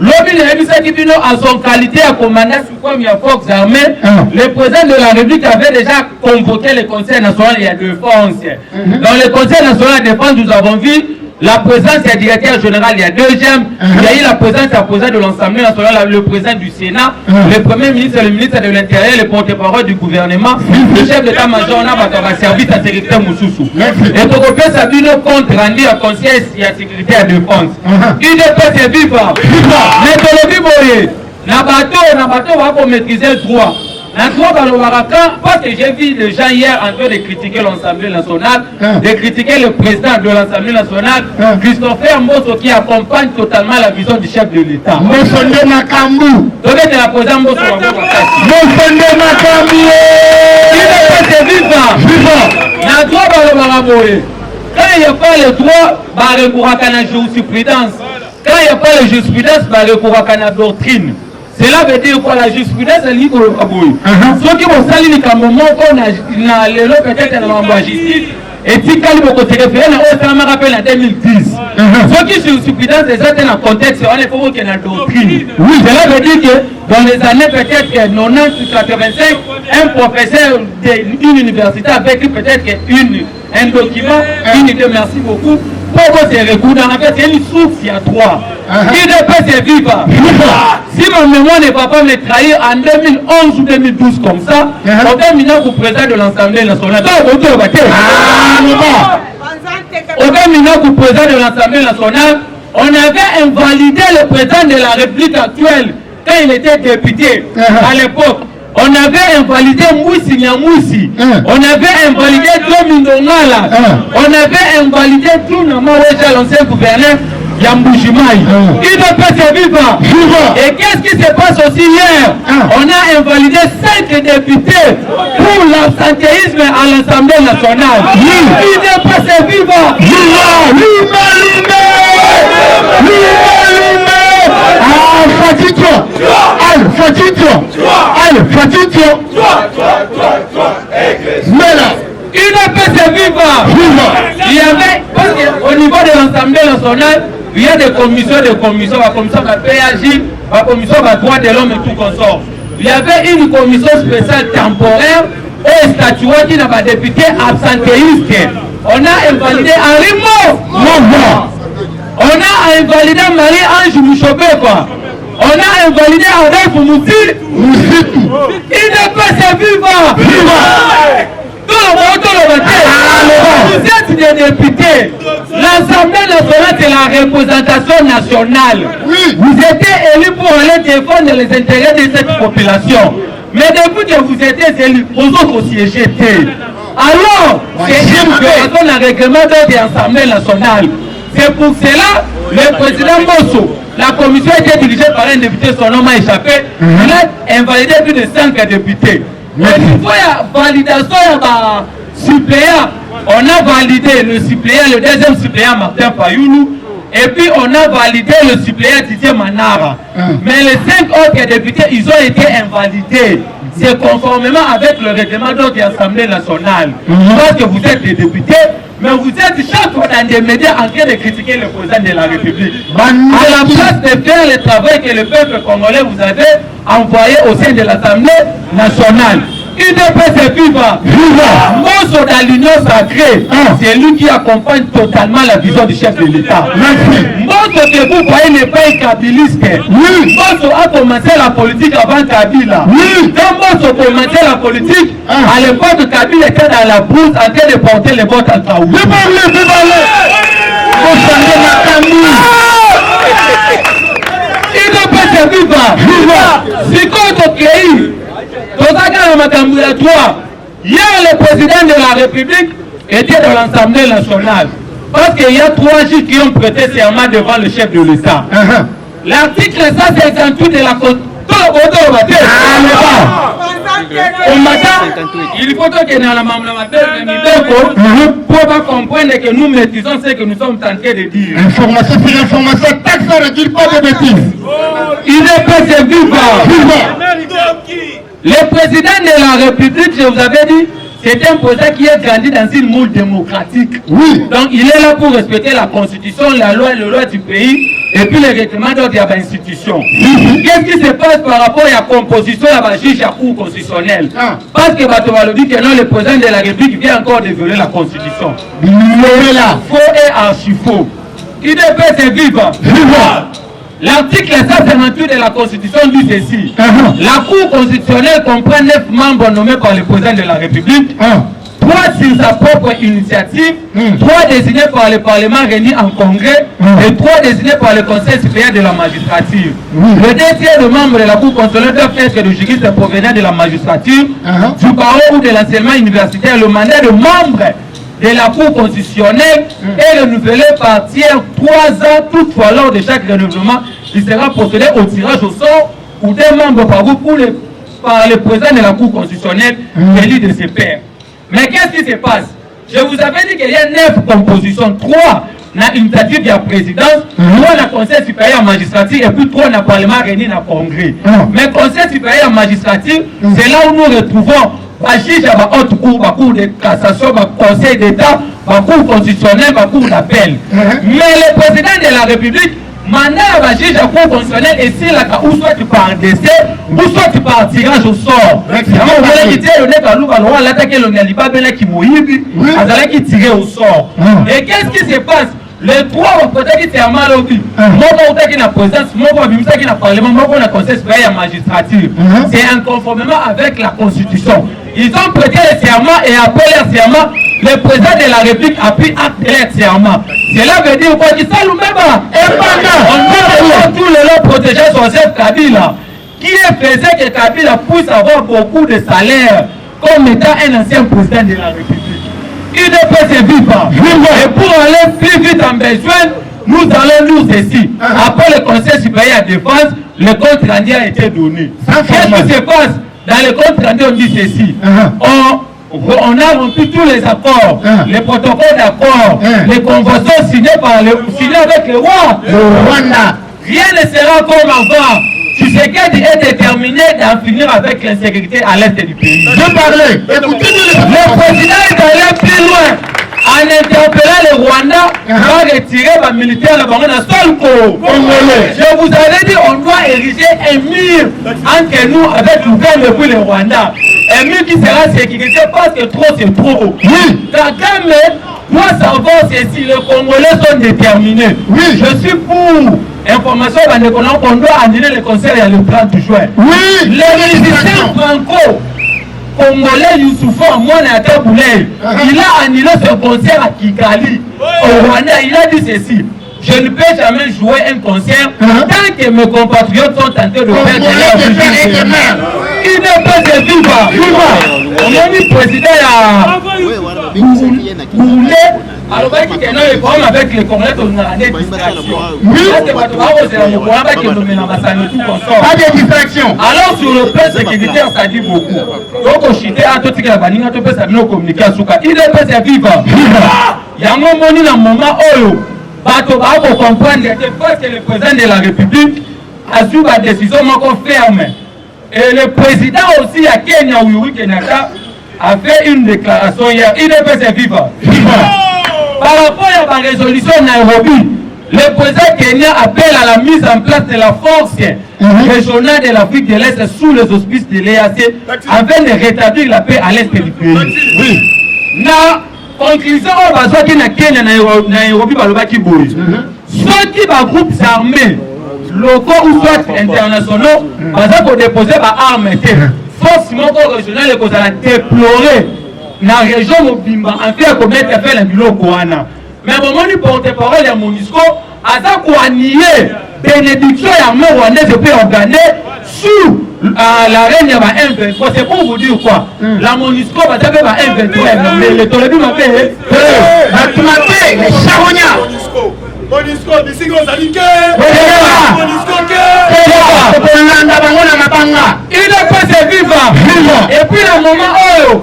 L'objet de à son qualité à commandant suprême des forces armées, le président de la République avait déjà convoqué le Conseil national de défense. Dans le Conseil national de défense, nous avons vu la présence du directeur général, il y a deuxième, il y a eu la présence de l'Assemblée nationale, le président du Sénat, le premier ministre, le ministre de l'Intérieur, le porte-parole du gouvernement, le chef d'état-major, on a service à sécurité Moussoussou. Et pour que ça ait une compte rendu à conseil de la sécurité et de défense. UDPS est vivant. Mais dans le Biboye, na bateau va maîtriser le droit. Parce que j'ai vu les gens hier en train de critiquer l'Assemblée nationale, de critiquer le président de l'Assemblée nationale, Christopher Mbosso, qui accompagne totalement la vision du chef de l'État. Mosonde Makambu. Donnez de la présidente Mbosso. Mosonde Makambu. Il est vivant. Il y a droit dans le maraboye. Quand il n'y a pas le droit, il y a la jurisprudence. Quand il n'y a pas la jurisprudence, il y a la doctrine. Cela veut dire quoi? La jurisprudence est libre au Kaboui. Ceux qui vont salir le moment qu'on a le lot peut-être dans la justice, et si quand ils vont se référer, on s'en rappelle en 2010. Ceux qui sur subsidence des autres dans le contexte, on est pour qu'il y ait une doctrine. Oui, cela veut dire que dans les années peut-être 90 ou 85, un professeur d'une université a vécu peut-être un document, une idée, merci beaucoup, pour se recoudre. En fait, c'est une source, il y a trois. UDPS est vivant. Si mon mémoire ne va pas me trahir, en 2011 ou 2012 comme ça, on termine pour président de l'Assemblée nationale. Au président de l'Assemblée nationale, on avait invalidé le président de la République actuelle quand il était député à l'époque. On avait invalidé Moussi Niamoussi. On avait invalidé Domindongala. On avait invalidé tout l'ancien gouverneur Yamboujimaï. UDPS est vivant. Et qu'est-ce qui se passe aussi hier? On a invalidé 5 députés pour l'absentéisme à l'Assemblée nationale. UDPS est vivant. UDPS est vivant. Il y avait, parce qu'au niveau de l'Assemblée nationale, il y a des commissions, la commission de PAJ, la commission de droits de l'homme et tout consort. Il y avait une commission spéciale temporaire au statut qui n'a pas député absentéiste. On a invalidé Henri Mo. On a invalidé Marie-Ange Mouchobekwa. On a invalidé Adolphe Mouti. UDPS est vivant. Vous êtes des députés. L'Assemblée nationale, c'est la représentation nationale. Vous êtes élus pour aller défendre les intérêts de cette population. Mais depuis que vous êtes élus, vous autres aussi éjectés. Alors, c'est une violation de règlement de l'Assemblée nationale. C'est pour cela le président Mosso, la commission a été dirigée par un député, son nom a échappé. Il a invalidé plus de 5 députés. Mais il faut la validation de suppléant. On a validé le suppléant, le deuxième suppléant Martin Fayoulou. Et puis on a validé le suppléant Didier Manara. Mais les 5 autres députés, ils ont été invalidés. C'est conformément avec le règlement de l'Assemblée nationale. Parce que vous êtes des députés, mais vous êtes chaque fois dans des médias en train de critiquer le président de la République. À la place de faire le travail que le peuple congolais vous avez envoyé au sein de l'Assemblée nationale. UDPS est vivant. Mosso dans l'Union sacrée, c'est lui qui accompagne totalement la vision du chef de l'État. Mosso que vous voyez n'est pas un kabiliste. Mosso a commencé la politique avant Kabila. Quand Mosso a commencé la politique, à l'époque Kabila était dans la brousse en train de porter les votes à Kaoulou. UDPS est vivant. C'est quoi ton pays? Hier, le président de la République était dans l'Assemblée nationale. Parce qu'il y a 3 juges qui ont prêté serment devant le chef de l'État. L'article 158 de la Constitution. Il faut que dans la pour comprendre que nous maîtrisons ce que nous sommes tentés de dire. Information sur information, taxe ne dit pas de bêtises. Il est pas vivant. Le président de la République, je vous avais dit, c'est un président qui est grandi dans une moule démocratique. Donc il est là pour respecter la constitution, la loi et le loi du pays, et puis les règlements d'autres institutions. Qu'est-ce qui se passe par rapport à la composition de la juge à cour constitutionnelle? Parce que Batovalo dit que non, le président de la République vient encore de violer la constitution. Faux et archi-faux. UDPS est vivant. L'article 158 de la Constitution dit ceci. La Cour constitutionnelle comprend 9 membres nommés par le président de la République, 3 sur sa propre initiative, 3 désignés par le Parlement réunis en congrès et 3 désignés par le Conseil supérieur de la magistrature. Le 2 tiers de membres de la Cour constitutionnelle doivent être des juristes provenant de la magistrature, du barreau ou de l'enseignement universitaire. Le mandat de membre de la Cour constitutionnelle est renouvelé par tiers 3 ans, toutefois lors de chaque renouvellement, il sera procédé au tirage au sort ou des membres par groupe par le président de la Cour constitutionnelle élu de ses pairs. Mais qu'est-ce qui se passe? Je vous avais dit qu'il y a 9 compositions, 3 dans l'initiative de la présidence, 3 dans le Conseil supérieur magistrature et puis 3 dans le Parlement réuni dans le Congrès. Mais le Conseil supérieur magistrature, c'est là où nous retrouvons la juge à la haute cour, la cour de cassation, le conseil d'État, la Cour constitutionnelle, la Cour d'appel. Mais le président de la République, mandat va juger la Cour constitutionnelle et c'est là où soit tu pars décès, ou soit tu pars tirage au sort. Et qu'est-ce qui se passe? Les trois peut-être c'est un mal au but. Moi, qui est la présidence, moi, qui est le parlement, moi, qui est le conseil supérieur magistrature. C'est inconformément avec la Constitution. Ils ont prêté le serment et après le serment, le président de la République a pris acte de leur serment. Cela veut dire quoi? Qu'ils sont nous-mêmes. On doit tous les lois protéger son chef Kabila, qui faisait que Kabila puisse avoir beaucoup de salaire comme étant un ancien président de la République. Il ne peut se vivre. Et pour aller plus vite en besoin, nous allons nous ceci. Après le Conseil supérieur de défense, le compte rendu a été donné. Qu'est-ce qui se passe? Dans le compte rendu, on dit ceci. On a rempli tous les accords, les protocoles d'accord, les conventions signées avec le roi. Rien ne sera comme avant. Tshisekedi est déterminé d'en finir avec l'insécurité à l'est du pays. Je parlais. Le président est allé plus loin. En interpellant le Rwanda, va retirer les militaires dans le sol. Je vous avais dit on doit ériger un mur entre nous avec l'Ouganda et puis le Rwanda. Un mur qui sera sécurisé parce que trop c'est trop. Kagame doit savoir ceci, les Congolais sont déterminés. Je suis pour. Information, on doit annuler le concert et le 30 juin. Le musicien franco-congolais Youssoufou Mouanaka Boulay, il a annulé ce concert à Kigali, au Rwanda. Il a dit ceci: je ne peux jamais jouer un concert tant que mes compatriotes sont tentés de faire de leur musique. Il ne peut se vivre. On a mis le président à Boulay. Alors, avec les Congolais, on a des distractions. Pas de distraction. Alors, sur le plan sécuritaire, ça dit beaucoup. Donc, au Chité, à tout ce qu'il y a, il peut s'amener au communication. Il peut se vivre. Il y a un moment, où bato pour comprendre que le président de la République a su la décision ferme. Et le président aussi à Kenya, Uhuru Kenyatta, a fait une déclaration hier. Il peut se vivre. Par rapport à la résolution Nairobi, le président Kenya appelle à la mise en place de la force régionale de l'Afrique de l'Est sous les auspices de l'EAC afin de rétablir la paix à l'Est du pays. Na conclusion, on va voir qu'il y a Kenya Nairobi, ceux qui va groupes armés locaux ou soit internationaux, pour déposer par armes, force régionale et qu'on a déploré. Dans la région Mobimba, en fait, comme elle a fait la biloko wana. Mais au moment du porte-parole de MONUSCO, à ça qu'on a nié bénédiction et armée rwandaise peut organiser sous la reine de la M23. C'est pour vous dire quoi? La MONUSCO va taper la M23. Mais le Toledo m'a fait. Les Charonia. MONUSCO, Bissigo Zalike. MONUSCO, il ne peut se vivre. Et puis, le moment où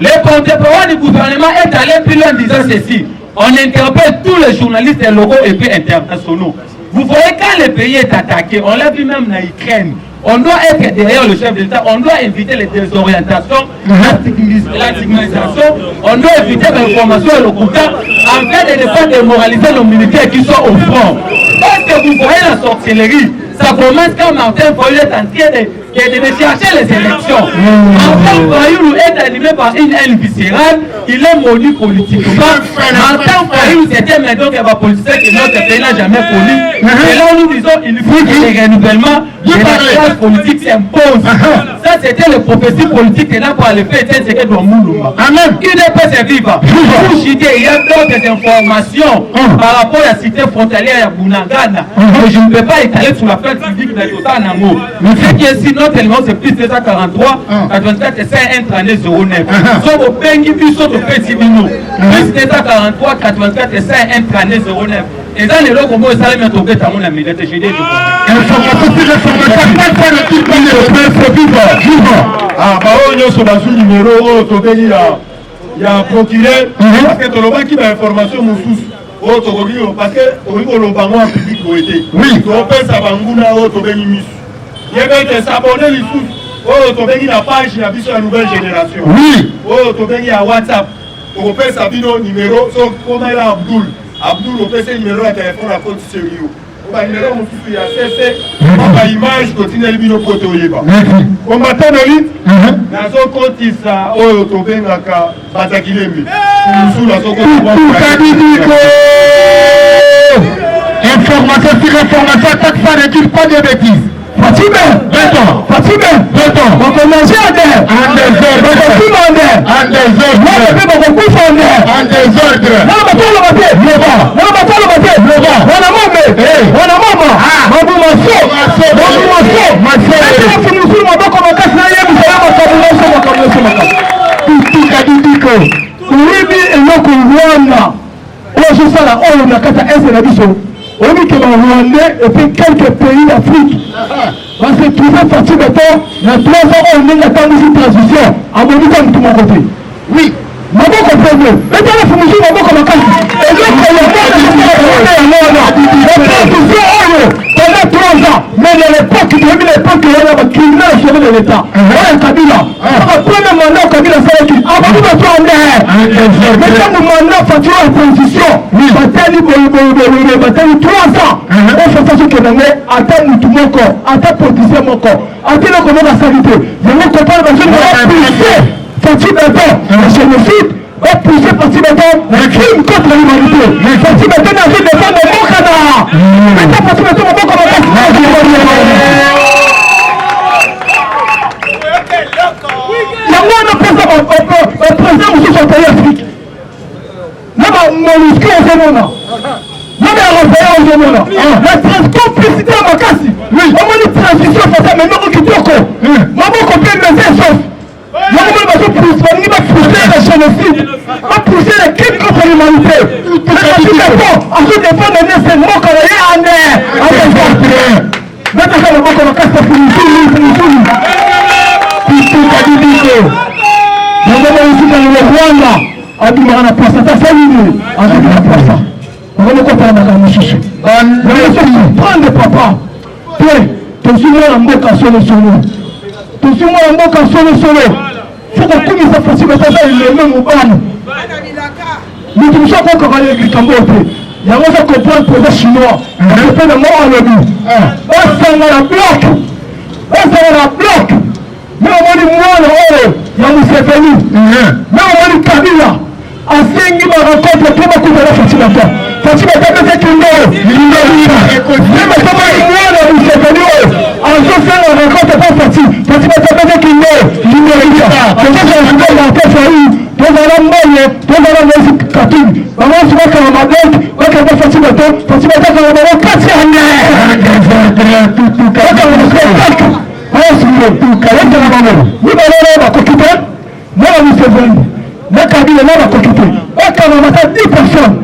le porte-parole du gouvernement est allé plus loin en disant ceci: on interpelle tous les journalistes locaux et puis internationaux. Vous voyez, quand le pays est attaqué, on l'a vu même en Ukraine, on doit être derrière le chef de l'État, on doit éviter les désorientations, la stigmatisation, on doit éviter l'information et le contact afin de ne pas démoraliser nos militaires qui sont au front. Parce que vous voyez la sorcellerie, ça commence quand Martin Fayulu est en train de chercher les élections. Martin Fayulu est animé par une haine viscérale, il est maudit politiquement. Martin Fayulu, c'était maintenant qu'il y a un politicien que notre pays n'a jamais connu. Et là, nous disons qu'il faut que les renouvellements de la classe politique s'imposent. Ça, c'était le prophétie politique et là, pour le fait, c'est ce que doit Moulouma. Amen. Il ne peut se vivre. Pour citer, il y a d'autres informations par rapport à la cité frontalière à Bunagana. Je ne peux pas étaler sur la place publique de l'État en amour. Mais ce qui est sinon, tellement c'est plus 243, 84 et 5 09. Sauf au Bengi, puis sauf au Pétimino. Plus 243, 84 et 5 09. Et dans les lots, on va essayer de mettre au bête à mon ami. J'ai dit, ah, bah, on est sur le numéro, il y a un procureur, parce que tu as une information, parce que tu as un public. Oui, tu as il y a s'abonner les sous. Oh, tu as la page de la nouvelle génération. Oui. Oh, tu as WhatsApp. opesa bino numéro so komela Abdul opesa numéro ya téléphone à compte sérieux ba numéro mosusu ya CC ba image continue bino poto yeba combattant de lutte nazo kotisa oyo tobengaka batakilembe musu nazo kotisa information sur information, chaque fois ne dis pas de bêtises. Fatime, 20 ans. Fatime, 20 ans. On commence à dire. En désordre. On continue à dire. En désordre. On continue à dire. En désordre. On va pas le mater. On va pas le mater. On a mamé. On a maman. Maman maso. Maso. Est-ce que nous sommes encore comme un casse là hier? Nous sommes encore tout kadidiko. Uribi eloko Rwanda. Ojo sala oyo nakata ese na biso. On dit que le Rwandais et puis quelques pays d'Afrique va se trouver fatigué maintenant. La 3 ans, on est dans une transition. À mon niveau, tout mon côté. Oui. Maman comprend mieux. Mais dans la formation, maman comme un casse. Et donc, on a pendant 3 ans. Mais à l'époque, il y a eu l'époque où on a criminel sur l'État. On a Kabila. Après le mandat, Kabila s'est dit ah, on va prendre. Mais quand le mandat fait la transition, bataille 3 ans. On fait ça sur le Kénangé, attends tout mon corps, attends politicien mon corps, attends le comment la sanité. Je veux comprendre que je vais pousser Fatih Béton, le génocide, va pousser Fatih Béton, le crime contre l'humanité. Fatih Béton a fait défendre mon canard. Maintenant Fatih Béton, mon comment la le président monsieur son pays Afrique. Là, mon discours au Gémona. Non mais on va faire la complicité à Makassi. Oui. On m'a dit transition façon mais non qui toko. Maman copie mes sauf. Maman va se pousser, il va pousser le génocide. Va pousser les crimes contre l'humanité. Mais je défends, à ce défendre c'est moi qu'on a en l'air. Maintenant que le mot qu'on a cassé pour nous. Tout a dit Nico. Nous avons ici dans le Rwanda. A dit on a passé à 5 minutes. On a passé. On va le comprendre dans le chichi. Prendre papa. Tu suis moi en mboka solo. Tu suis moi en mboka solo. Faut qu'on commence à faire ça le même ban. Nous ne sommes pas encore allés à Cambote. Il y a un comprendre pour les Chinois. On fait le mot à l'ONU. On s'en va la bloc. Mais on dit moi là-haut. Il y a Museveni. Mais on dit Kabila. Asengi ma rencontre pour ma coupe de la Fatih Béton. Fatih Béton c'est qu'il meurt. Mais maintenant moi là où c'est venu. En jour faire la rencontre pour Fatih Béton c'est qu'il meurt. Il meurt. C'est ça que je vais dans tes familles. Dans la moelle, dans la musique catholique. Maman tu vas faire ma blague. Va faire Fatih Béton. Fatih Béton c'est le moment 4 ans. Tout. Voilà c'est tout. Calme de la maman. Oui maman va t'occuper. Moi là où c'est venu. Mais Kabila n'a pas quitté. Et quand on a 10 personnes,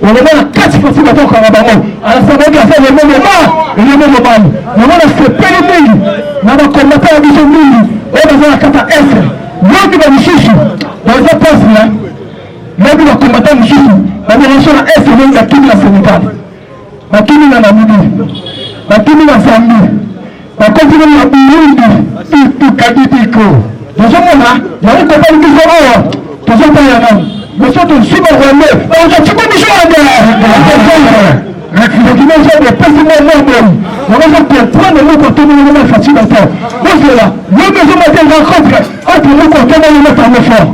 on a 4 Fatih Béton quand on a la semaine qui a fait le même moment. On a fait périmé. On a combattu la vision mille. On a la carte S. L'homme qui va nous chercher. Dans un poste là, l'homme qui va combattre nous chercher. On a reçu la S et la Kimi la Sénégal. La Kimi la Namibie. La Kimi la Zambie. La continue la Burundi. Tout Kadidiko. Nous sommes là, il y a une compagnie qui sont là. Nous sommes là. Nous sommes super rwandais. On a tout le monde. Donc il y a des petits moments. On va comprendre le mot quand on est là Fatih Béton. Moi c'est là. Nous nous avons des rencontres. Entre nous quand on est là par le fort.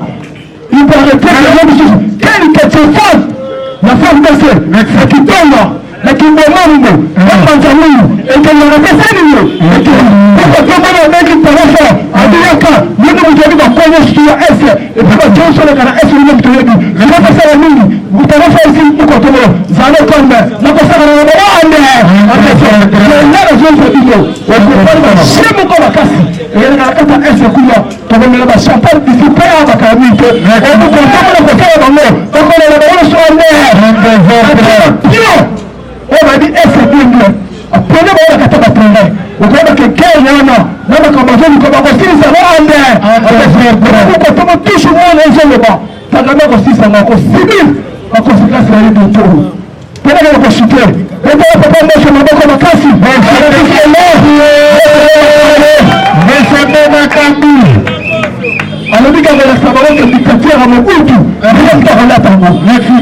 Il paraît que les gens disent quelle femme. La femme baissée. C'est qui tombe là. Lakini Mungu kwanza Mungu endelea sana hiyo kwa sababu mengi tarafa adiaka ndio mjaribu kufanya sio ese kwa Johnson kana ese ndio mtolebi kwa sababu Mungu mtarafa hizi uko tomo zalo kwamba na kwa sababu wale ndio Johnson ndio kwa simu kwa kasi yana kata ese kwa tomo la champagne disipe hapa kabisa kwa sababu kwa sababu on va dire est-ce bien apprenez moi la kata prendre on va que quel yana na kama zoni kama kwa sisi sana ande kwa kama toujours moi les gens là tazama kwa sisi sana kwa civil kwa conséquence ya ndio tu penda kwa shite ndio papa mmoja maboko makasi Mesebe na kambi alobika kwa sababu ya dictature à mon goût, papa, moi, je me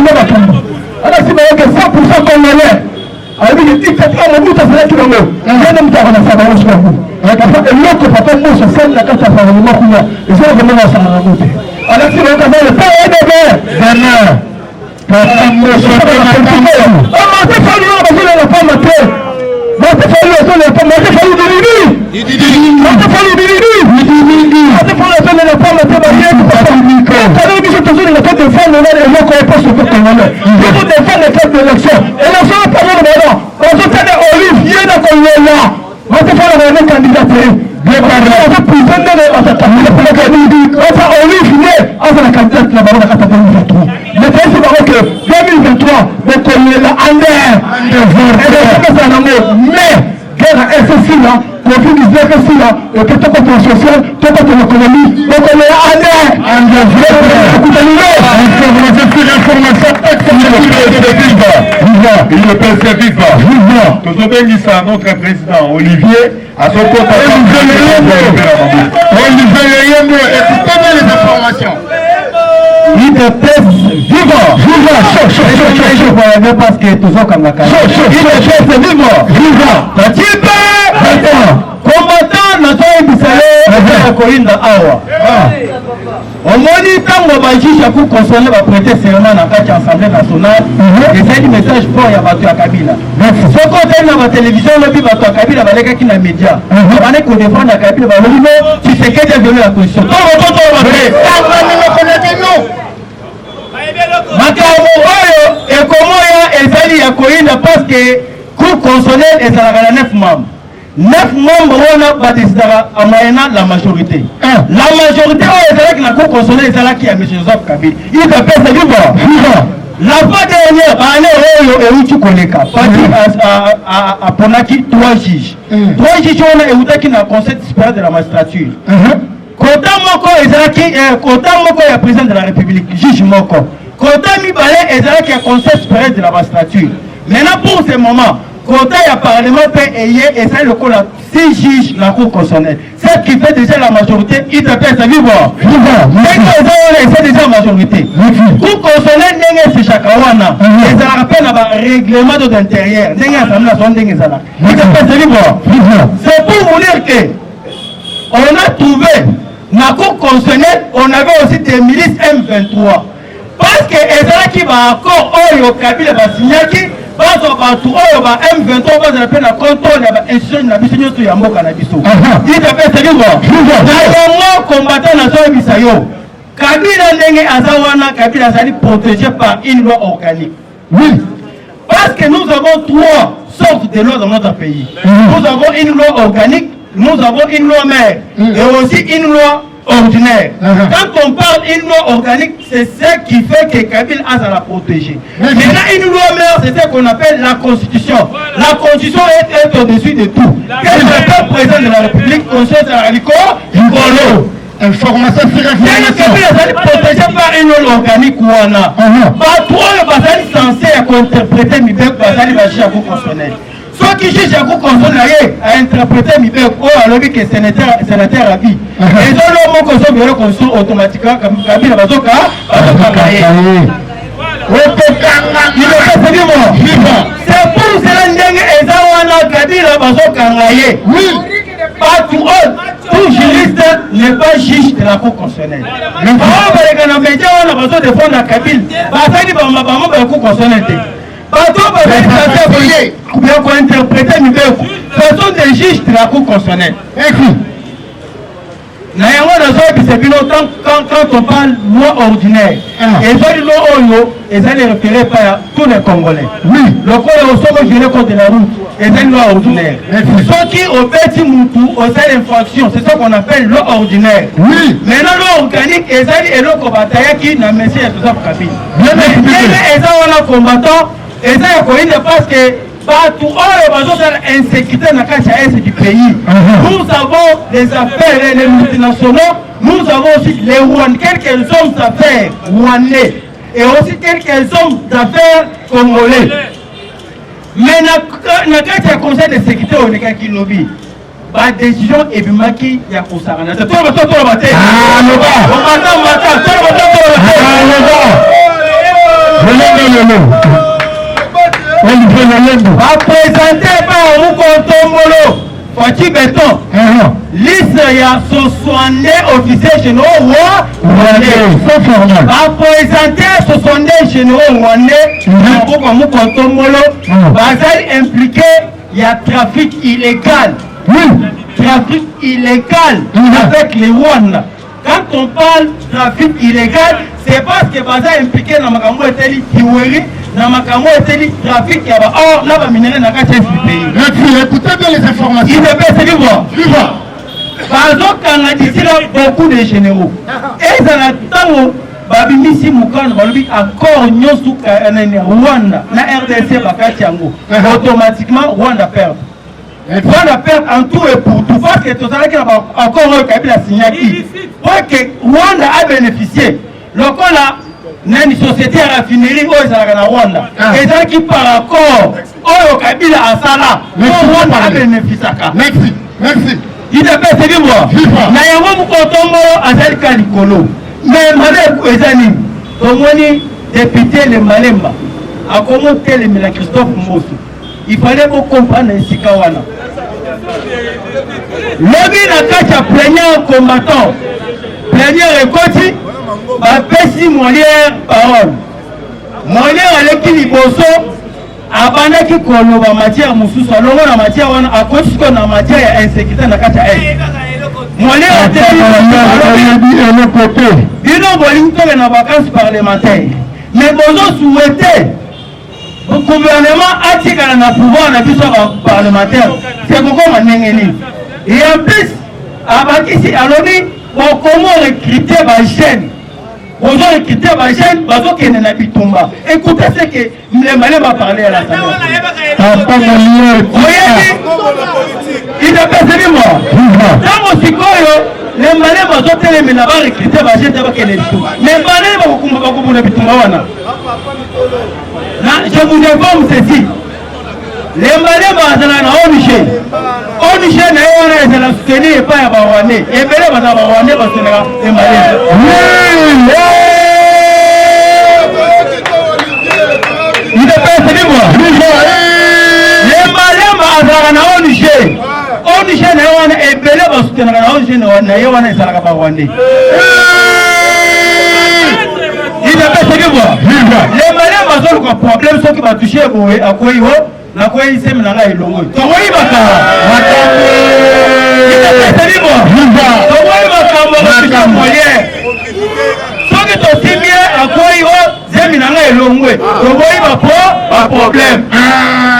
bats. Alors, si vous avez 100% congolais, avec les dictateurs, mon goût, ça serait tout le monde. Je n'aime pas la savane, je m'en et l'autre, papa, moi, je sais la carte à faire le mot, et je vais vraiment ça à goûter. Alors, si vous avez le temps, et de guerre, notre président Olivier à son compte écoutez les informations. parce que toujours comme la combattant na koinda awa omoni ntango bajuge akoconcerné baprêter serment na kati ya assemblée nationale ezali message fort ya bato ya kabila soki otali na batelevizio olobi bato ya kabila balekaki na média bane kodefendre ya kabila balobi no Tshisekedi avenu la constitution makambo oyo ekomoya ezali ya koinda parce que cour constitutionnelle ezalaka na 9 membres 9 membres wana badécidera en moyennant la majorité. La majorité oyo ezalaki na cour constitutionnelle ezalaki ya M. Joseph Kabila. Il appelle ça libre. La fois dernière année oyo euti koleka parti aponaki 3 juges. 3 juges wana eutaki na conseil supérieur de la magistrature. Kota moko ezalaki kota moko ya président de la République, juge moko. Kota mibale ezalaki ya conseil supérieur de la magistrature. Maintenant pour ce moment côté du Parlement et c'est le coup 6 juges la Cour constitutionnelle. Ce qui fait déjà la majorité, il appelle ça vivre. C'est déjà la majorité. Cour constitutionnelle n'est pas chakawana. Et ça rappelle le règlement de l'intérieur. Il appelle ça vivre. C'est pour vous dire que on a trouvé dans la Cour constitutionnelle, on avait aussi des milices M23. Parce que les gens qui va encore au Kabila va signer bazo batu oyo ba M23 bazo na pena contrôle ya institution na biso nyoto ya mboka na biso. Il appelle ça libre. Na combattant na zo bisayo. Kabila ndenge azawana Kabila azali protégé par une loi organique. Oui. Parce que nous avons 3 sortes de lois dans notre pays. Nous avons une loi organique, nous avons une loi mère et aussi une loi ordinaire. Quand on parle d'une loi organique, c'est ce qui fait que Kabila a à la protéger. Maintenant, une loi mère, c'est ce qu'on appelle la Constitution. La Constitution est au-dessus de tout. Quel est le président de la République, conseil de la République, information sur information. Kabila est protégé par une loi organique ou on a. Pas trop, le censé interpréter mes bêtes, basali va juger à vous constitutionnel. Ceux qui jugent à coup constitutionnel à interpréter mes bêtes, ou à l'objet que sénateur à vie. Et donc, l'homme qu'on soit violé constitution automatiquement, comme Kabila va zoka, c'est pour cela que Ezawana Kabila va zoka. Oui. Pas tout juriste n'est pas juge de la Cour constitutionnelle. Mais quand on a médias, on a besoin de défendre la Kabila. Basali va m'abamer la Cour constitutionnelle. Bateau va interpréter mes bêtes. Ce sont des juges de la Cour constitutionnelle. Quand on parle de loi ordinaire, et ça, les lois et ça les référés par tous les Congolais. Oui. Le code au sommet du code de la route, et c'est une loi ordinaire. Ceux qui au petit moutou, au sein d'infraction, c'est ce qu'on appelle loi ordinaire. Oui. Maintenant, loi organique, et ça, et l'eau combattant qui n'a pas essayé de faire cabine. Et ça, on a combattant, et ça, il y a parce que tout insécurité dans le du pays. Nous avons des affaires, les multinationaux, nous avons aussi les Rwandais, quelques hommes d'affaires rwandais, et aussi quelques hommes d'affaires congolais. Mais dans le conseil de sécurité, on est qui lobby. ba décision ebimaki ya kosakana to ba te ba présenter par Mukontombolo Fachi Beton liste ya 62 officiers généraux rwandais ba présenter 62 généraux rwandais na Mukontombolo bazali impliqué ya trafic illégal. Trafic illégal avec les Rwandais. Quand on parle trafic illégal, c'est parce que Baza est impliqué dans Makambo et Teli Tiweri, dans Makambo et Teli trafic qui a or là va minérer dans le pays. Merci, écoutez bien les informations. Il ne peut se vivre. Par exemple, quand on a dit là beaucoup de généraux, et dans le temps Babimisi Mukana Balobi encore Nyosu Rwanda, na RDC Bakatiango, automatiquement Rwanda perd. Rwanda perd en tout et pour tout parce que tout ça qui a encore un Kabila signé pour que Rwanda a bénéficié. Le cas là, une société à raffinerie où ils sont Rwanda. Et ça qui par accord, au Kabila à Sala, Rwanda a bénéficié. Merci, merci. Il ne peut se vivre. Nayango Mukontombo Azali Kalikolo. Mais Malek Ezani, comme on dit député le Malemba, a commenté le Christophe Moussou. Il fallait qu'on comprenne ici Kawana. Lobby na kacha plaignant combattant, plaignant récolté, ma pessi Molière parole. Molière avec qui liboso, abandonné qui koloba matière Moussou, salon la matière on a cause qu'on a matière insécurité na kacha elle. Molière a dit le côté. Ils n'ont pas eu na vacances parlementaires, mais bozo souhaité. Le gouvernement a tiré dans le pouvoir dans le parlementaire. C'est pourquoi on est. Et en plus, ici, alors, comment recruter les jeunes? Comment recruter les jeunes? Parce que nous avons Bitumba. Écoutez ce que les Malais vont parler à l'Assemblée. Il ne peut pas se dire moi. Dans mon psychologue, les Malais vont recruter les jeunes. Mais les Malais vont recruter les jeunes. Je vous informe ceci. Les Malais vont à ONG. ONG n'a pas soutenu et pas à Rwandais. Et les Malais vont à Rwandais parce que les Malais. Il ne peut pas se dire moi. Les Malais vont à ONG. ONG n'a pas et les Malais vont soutenir la ONG n'a pas Rwandais. Il ne peut pas se dire moi. Les Malais vont avoir un problème, ceux qui vont toucher à Koyo, na Koyo, ils s'aiment dans la Longo. Tomoyi Baka. Il ne peut pas se dire moi. Tomoyi Baka, ceux qui sont similaires à Koyo, ils aiment dans la Longo. Tomoyi Baka, pas problème.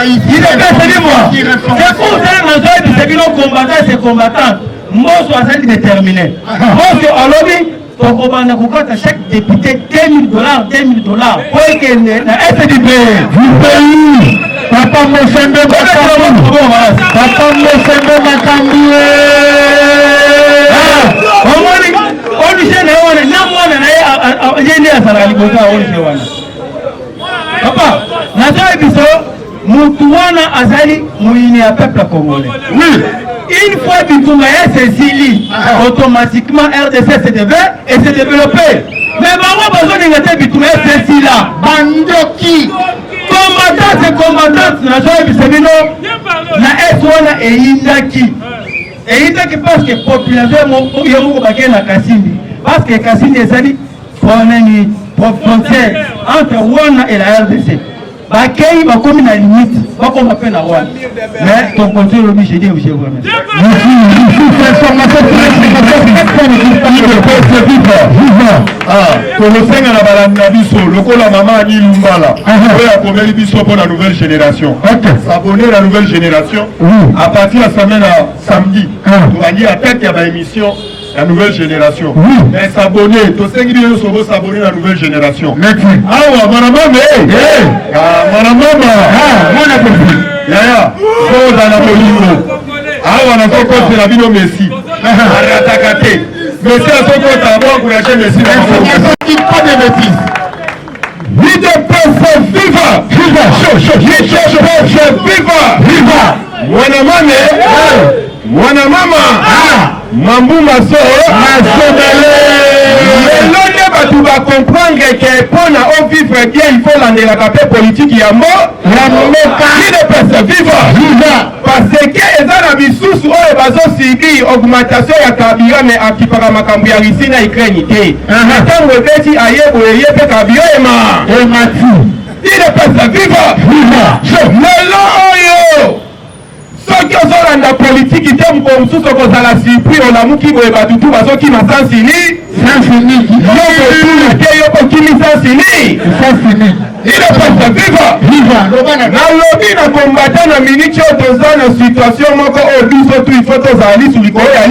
Il ne peut pas se dire moi. C'est pour ça que nous avons dit que nos combattants, ces combattants, moi, je suis déterminé. Moi, je suis à l'objet. Donc, on va chaque député $2 000, $2 000 pour qu'il y ait un SDB. Du pays. Papa Mosende Makambi. Papa Mosende Makambi. On dit que papa, Moutouana Azali, Mouini à peuple congolais. Oui. Une fois Bitumba est saisi, automatiquement RDC s'est développé. Mais maman besoin de gâter Bitumba est saisi là. Bandoki. Combattant, c'est combattant. Na joie bisebino. Na S1 et Indaki. Et Indaki parce que population yomoko baké na Kasindi. Parce que Kasindi est sali frontière entre Rwanda et la RDC. Bakei bakomi na limite bakoma pe na Rwanda. Mais ton conseil le j'ai dit aussi vraiment. Pour le Seigneur la balanda biso lokola maman ni lumbala. Oui, a commis biso pour la nouvelle génération. S'abonner à la nouvelle génération à partir de samedi. On va dire à tête il y a une émission la nouvelle génération. Mais s'abonner, tous ceux qui viennent s'abonner à la nouvelle génération. Merci. Ah ouais, madame, Yaya, faut dans la Bolivie. Ah ouais, on a fait la vidéo Messi. Aratakate. Messi a son compte à moi, encourager Messi. Pas de bêtises. Vidéo viva! Viva! Viva! Viva! Viva! mwana mama mambu maso elonde bato bacomprendre ke mpona ovivre bien il faut landelaka mpe politike yango ine pesa vivre parce ke eza na bisusu oyo bazosibir augmentation ya kabira me akipaka makambo ya Russie na Ukraine te ntango ebeti ayeboye ye mpe kabira emati ine pesa vivre lelo oyo soki ozolanda politiki te moko mosusu okozala surpris olamuki boye batutu bazokima sansini yo kotuna te yo kokimi sansini ile pesa viva nalobi na kombata na miniti oyo toza na situation moko oyo biso tu ifo tozala lisu likolo ya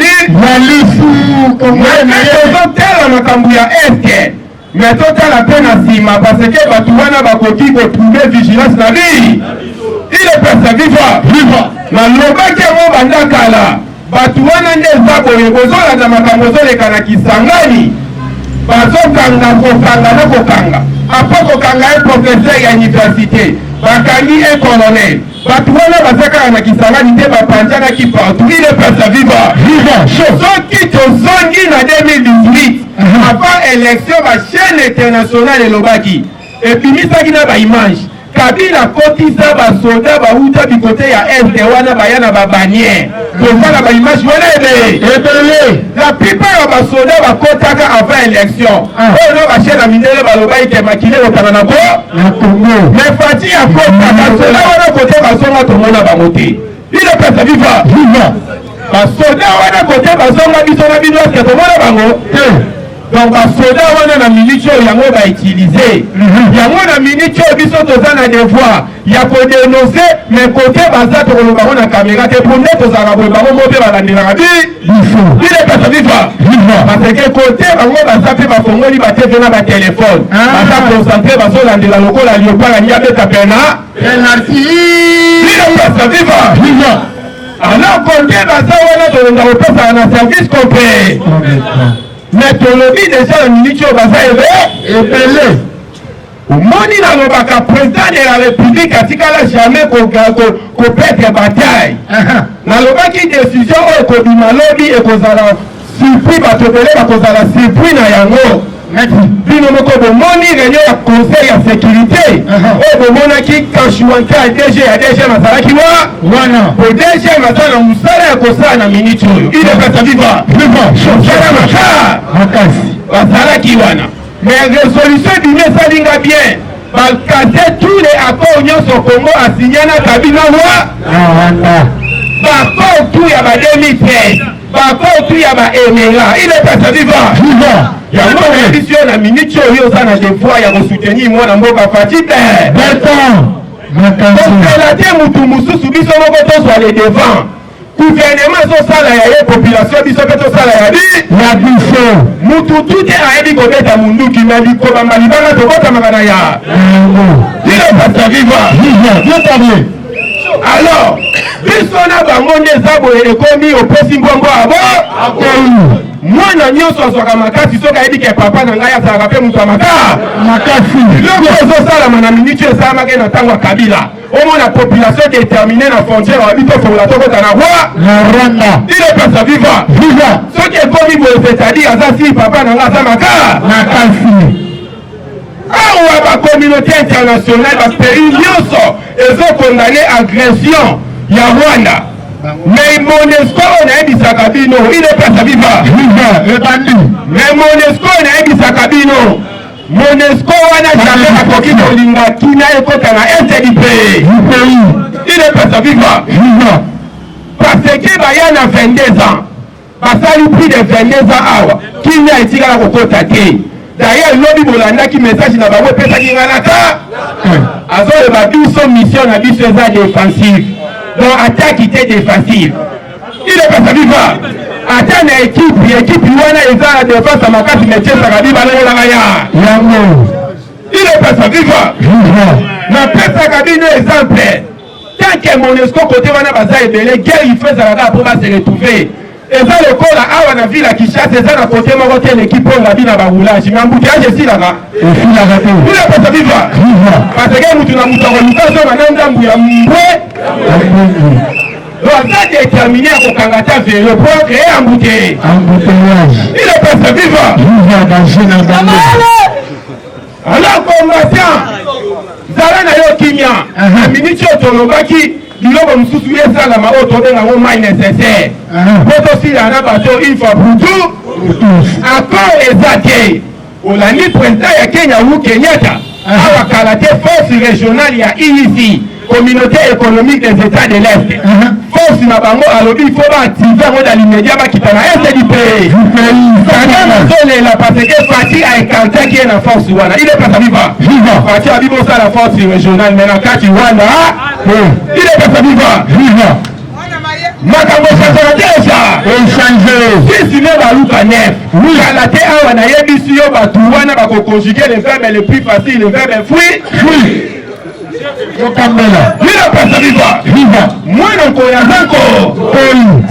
tozotala makambo ya este me totala mpe na nsima parce ke bato wana bakoki kotrouve vigilance na bi ile pesa viva nalobaki yango banda kala bato wana nde eza boye bozolanda makambo ozoleka na kisangani bazokanga kokanga na kokanga apo kokanga ye professeur ya université bakangi ye colonel bato wana bazakaka na kisangani te bapanzanaki partout ile pesa viva soki tozongi na 2018 avant élection bachaîne internationale elobaki epimisaki na baimage Kabila kotisa basoda bauta bikote ya este wana bayana babaniere kozala baimage wana ebele la plupart ya basoda bakotaka avant élection oyo bachene na mindele balobai ke makile kotana na Congo mais fati ya kota basoda wana kote bazonga tomona bango te ile pesa viva basoda wana kote bazonga biso na bino eske tomona bango donc basoda wana na minute oyo yango bautilize yango na minute oyo biso toza na devoir ya kodenonce mais kote baza tokoloba bango na kamera te po nde tozalaka boye bango mo mpe balandelaka bile pesa viva parce ke kote bango baza mpe bafongoli bateve na batelefone baza concentre bazolandela lokola liopara niabeta pena bile pesa viva alors kote baza wana tolonga kopesaka na service complet mais tolobi déjà na minute oyo baza ebele omoni nalobaka président de la république atikala jamais kopetre bataille nalobaki décision oyo ekobima lobi ekozala surpris bato ebele bakozala surpris na yango bino moko bomoni réunion ya conseil ya sécurité oyo bomonaki kashuwanka ya DG nazalaki wana po DG aza na mosala ya kosala na minute oyo idepesa viva makasi bazalaki wana mais résolution ebimi esalinga bien bakase tous les accords nyonso Congo asigné na Kabila bakor tout ya ba 2013 bakor tout ya ba emela idepesa viva yango na na minute oyo oza na devoir ya kosoutenir mwana mboka fati tokela te mutu mosusu biso moko tozwa le devant gouvernement ezosala ya ye population biso mpe tosala ya biso mutu tu te ayebi kobeta munduki na likobamba libanga tokotamaka na ya ilopasa viva alors biso na bango nde eza boye ekomi opesi mbongo abo mwana nyonso azwaka makasi soki ayebi ke papa na ngai azalaka mpe moto ya makasi biloko ezosalama na minute esalamaki na ntango ya Kabila omona population déterminée na frontière wabi tofongola tokota na Rwanda ile pesa viva soki ekomi boye c'est-à-dire aza si papa na ngai aza makasi awa bacommunauté internationale bapays nyonso ezokondane agression ya Rwanda mais Monesco onayebisaka bino ile pesa viva mais Monesco onayebisaka bino Monesco wana jamais akoki kolinga kina ekota na este du pays ile pesa viva parce que baya na 22 ans basali plus de 22 ans awa kina etikala kokota te d'ailleurs lobi bolandaki message na bango epesaki nganaka azoyeba biso mission na biso eza défensive donc attaque ite défensive ile pesa viva ata na équipe wana eza na défense makasi metiesaka bibalongolaka yango ile pesa viva napesaka bino exemple tant que Monesco côté wana baza ebele guerre ife ezalaka po base retrouver eza lokola awa na ville ya Kinshasa eza na kote moko te l'équipe oyo babi na baroulage mais embouteillage esilaka te ile pesa viva parce que mutu na mutu akoluka azonga na ndambu ya mbwe doit déterminer à kokangata vélo pour créer embouteillage. Il est pas vivant. Alors combattant, zala na yo kimia, minute otolobaki biloko mususu ezala ma otobenga ngo mai nécessaire. Poto si na bato une fois pour tout. Encore ezate. Olani président ya Kenya ou Kenyatta. Awa kalate force régionale ya IEC, communauté économique des États de l'Est. Force na bango alobi il faut activer ngo dans l'immédiat ba kitana est du pays. Là parce que Fati a écarté qui est la force wana. Il est pas vivant. Fati a bibo ça la force régionale mais na kati wana. Il est pas vivant. Makambo changera déjà. Si ne va luka nef. Kalate awa na yebisi yo batu wana bako conjuguer le verbe le plus facile, le verbe fuir. Yokambela. Mira pesa viva. Mwana nkoyazako.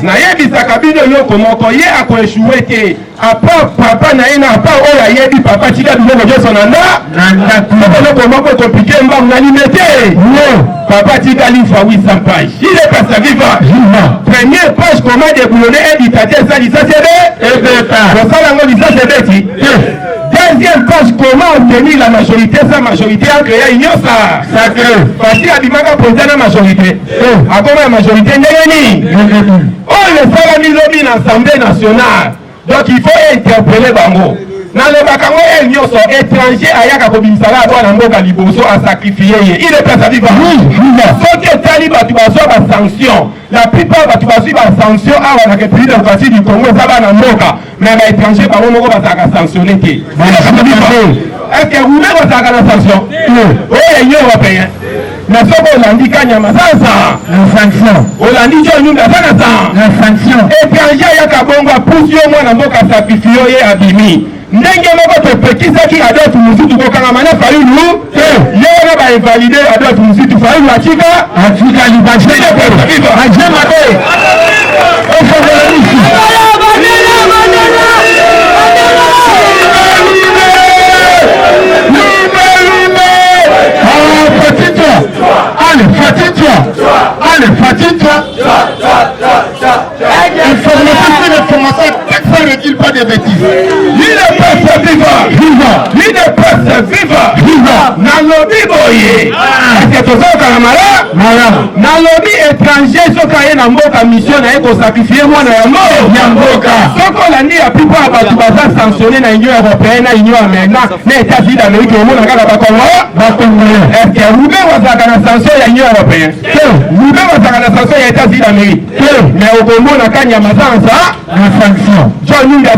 Na yebisa kabino yoko moko ye ako échoué te. Apa papa na ina apa oya yebi papa tika biloko joso nanda. Nanda moko compliqué mbangu na limité. Papa tika livre 800 pages. Il est pesa viva. Première page comment déboulonner un dictateur ça dit ça c'est bé. Ça lango dit ça c'est bêti. Deuxième page, comment obtenir la majorité, sa majorité en créant une ça. Sacré. Parce qu'il y a des mangas pour la majorité. À comment la majorité n'est oh, le salami lobby dans l'Assemblée nationale. Donc il faut interpeller Bango. Dans le Bakango, il y a des étrangers à Yaka Kobimisala à droite à Liboso à sacrifier. Il est pas à vivre. Sauf que Taliban, tu vas suivre la sanction. La plupart, tu vas suivre la sanction à la République démocratique du Congo, ça va dans Moka. Mais les étrangers, par exemple, va sanctionner. Est-ce que vous voulez la sanction? Oui, il y a européen. Mais ce qu'on a dit, quand il y a la sanction. On a dit, il y a la sanction. Étranger, il y a Kabonga, pousse moi dans Moka sacrifier et abîmer. Ndenge moko topekisaki Adolphe Muzitu kokanga na fayu lu yona ba invalider Adolphe Muzitu fayu achika libanje ajema be Personne ne dit pas de bêtises. Il ne peut se vivre. Il ne peut se vivre. Nalobi boye. Est-ce que tu as un Nalobi étranger, ce qui est dans la mission, c'est de sacrifier moi dans Yamboka. Ce qu'on a dit à plus pas de sanctionner dans l'Union européenne, dans l'Union américaine, dans les États-Unis d'Amérique, au monde, est-ce que vous avez une sanction dans l'Union européenne? Vous avez une sanction dans les États-Unis d'Amérique. Mais au Congo, on a la sanction. John Nunga,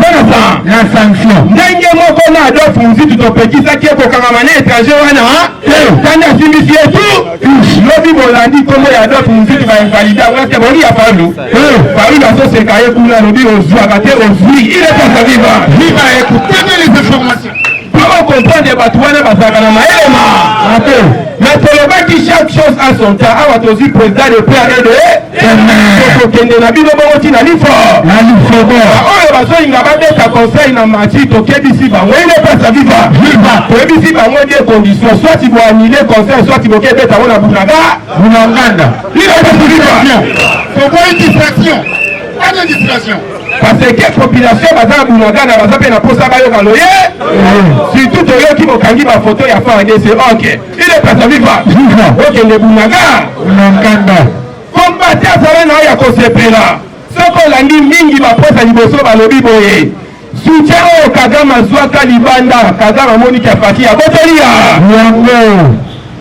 la sanction. Ndenge moko na Adolphe Muzitu topekisaki ekokangamana étranger wana tanda simisi etu lobi bolandi kombo ya Adolphe Muzitu bainvalide wate boli ya Fabio Fabio bazoseka ye kuna lobi ozwaka te ozwi il est pas vivant viva écoutez les informations pour comprendre bato wana bazalaka na maelema mais tolobaki chaque chose à son temps awa tozwi président de PRD tokokende na bino bongo ntina oyo bazolinga babeta conseil na mati tokebisi bango ile pesa viva toyebisi bango die condition soit boanile conseil soit bokebeta ngo na bunaganda ile pesa viva pourquoi une distraction? Pas de distraction. Parce que population baza bunaganda baza pe na posa bayoka loye surtout toyoki bokangi ba photo ya fa ndese ok ile pesa viva ok le bunaganda combattre azala na ya kosepela soko olandi mingi baposa liboso balobi boye soutien oyo Kagame azwaka libanda Kagame amoniki afaki abotelia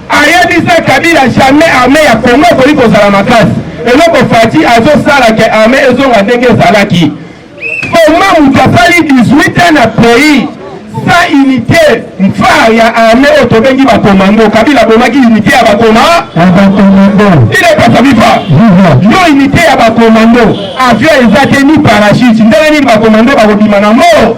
ayebisa Kabila jamais armée ya Congo ekoli kozala makasi eloko Fati azosala ke armée ezonga ndenge ezalaki koma moto asali 18 na pays sa unité mfar ya armée oyo tobengi bakomando Kabila bomaki unité ya bakomando il est pas viva yo unité ya bakomando avion eza te ni parachute ndenge nini bakomando bakobima na mo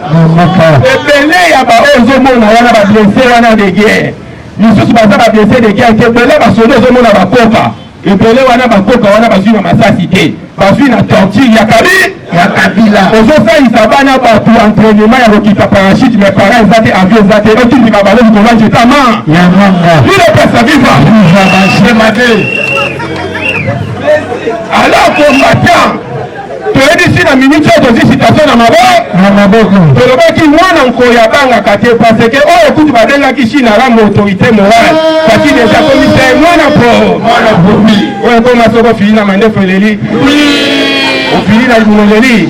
ebele ya baoyo ezomona wana bablesse wana de guerre misusu baza bablesse de guerre te ebele basoda ezomona bakoka ebele wana bakoka wana bazwi na masasi te bazwi na torture ya Kabila ozosalisa bana bato entraînement ya kokita parachute mais para eza te avion eza te otindika balo likolo njetama ile pesa viva alors félicitation na maboko tolobaki mwana nkoyo abangaka te parce que oyo kutu babengaki chine alamba autorité morale kati deja commissaire mwana oyo koma soko fili na mandefu eleli ofili na limonoleli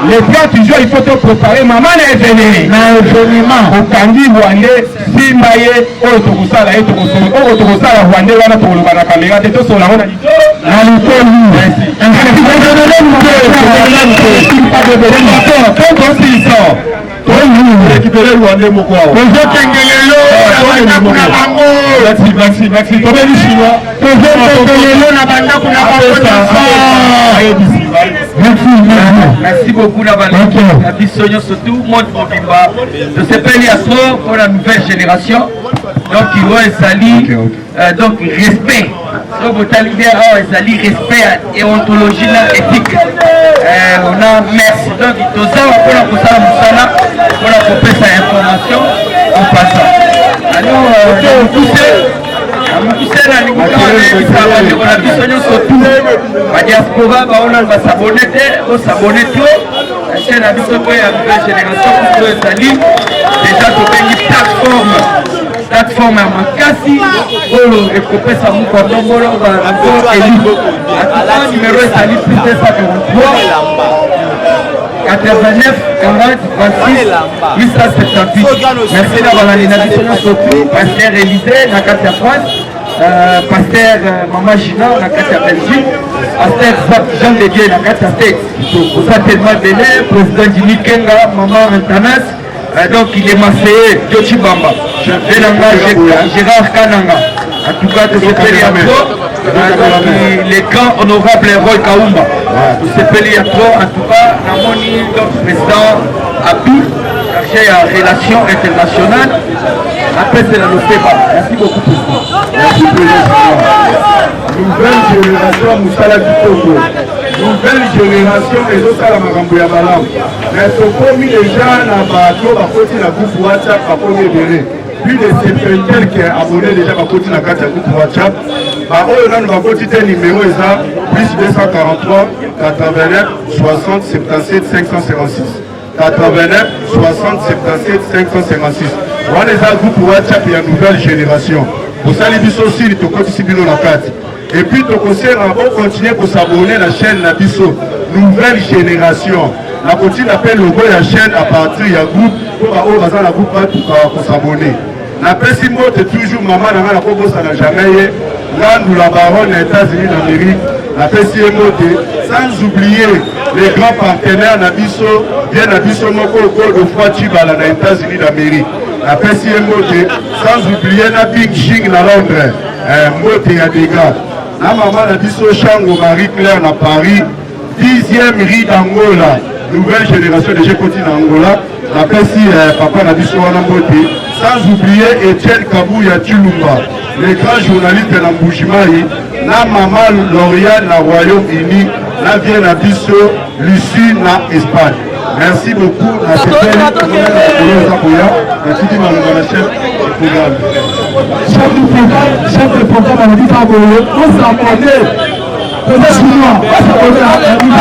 le plan toujours il faut te préparer mama na événement okangi rwande simba ye oyo tokosala ye oyo tokosala rwande wana tokoloba na caméra te tosola yango na litoli récupérer rwande moko tozokengelelo merci tobeli chinois tozokengelelo na bandako na merci beaucoup la bisogno surtout monde mobimba de ce pays à trop pour la nouvelle génération donc il doit sali donc respect donc botali bien sali respect et ontologie na éthique on a merci donc toza pour la kosala musala pour la kopesa information en passant alors mokisena lingukaaebisabadekola biso nyonso tu badiaspora baona basabone te osabone to chaîne na biso po ya nouvelle génération kuto ezali déjà tobengi plateforme ya makasi oyo ekopesa mokondombolo bato eli atuka numero ezali plus 243 89 40 26 878. Merci d'avoir allé dans l'émission surtout Pasteur Élysée, dans la France, Pasteur Maman Gina, dans la Belgique, Pasteur Jean de Dieu, dans la States. Vous êtes tellement béni, président Jimmy Kenga, Maman Antanas, donc il est Marseillais, Diochi Bamba, Gérard Kananga. En tout cas, de ce pays à trop, les grands honorables Roy Kaumba, de ce pays à trop, en tout cas, Namoni, le président Abou, chargé à relations internationales, après c'est la Lofeba. Merci beaucoup, président. Merci, président. Nouvelle génération, Moussala Kitoko. Nouvelle génération, les autres à la Magambouya Balam. Mais ce commis déjà, dans le côté de la groupe WhatsApp, à premier délai. Plus de 70 qui est abonné déjà à côté de la carte de WhatsApp. On va continuer numéro plus 243 89 60 77 556. 89 60 77 556. On a un groupe WhatsApp et une nouvelle génération. Vous allez aussi, il faut continuer la carte. Et puis, on continue à s'abonner à la chaîne Nabiso, nouvelle génération. La continue appelle le logo de la chaîne à partir du groupe pour la groupe pour s'abonner. La personne est toujours maman dans la province n'a jamais là nous la baronne des États-Unis d'Amérique. La personne est sans oublier les grands partenaires Nabiso, bien Nabiso Moko de fois Chibala dans les États-Unis d'Amérique. La personne est sans oublier la Big Ching à Londres, Moté à Dega. La maman Nabiso Chango Marie-Claire à Paris, 10e rue d'Angola. Nouvelle génération de Gécotine Angola, la personne papa Nabiso Moté. Sans oublier Etienne Kabouya Tulumba, les grands journalistes de l'Amboujimaï, la maman Lauriane, la Royaume-Uni, la Vienne à Bissau, Lucie, la Espagne. Merci beaucoup à cette belle chef de programme à la vie Fagoyo, on s'abonne. Excuse-moi, on s'abonne à la vie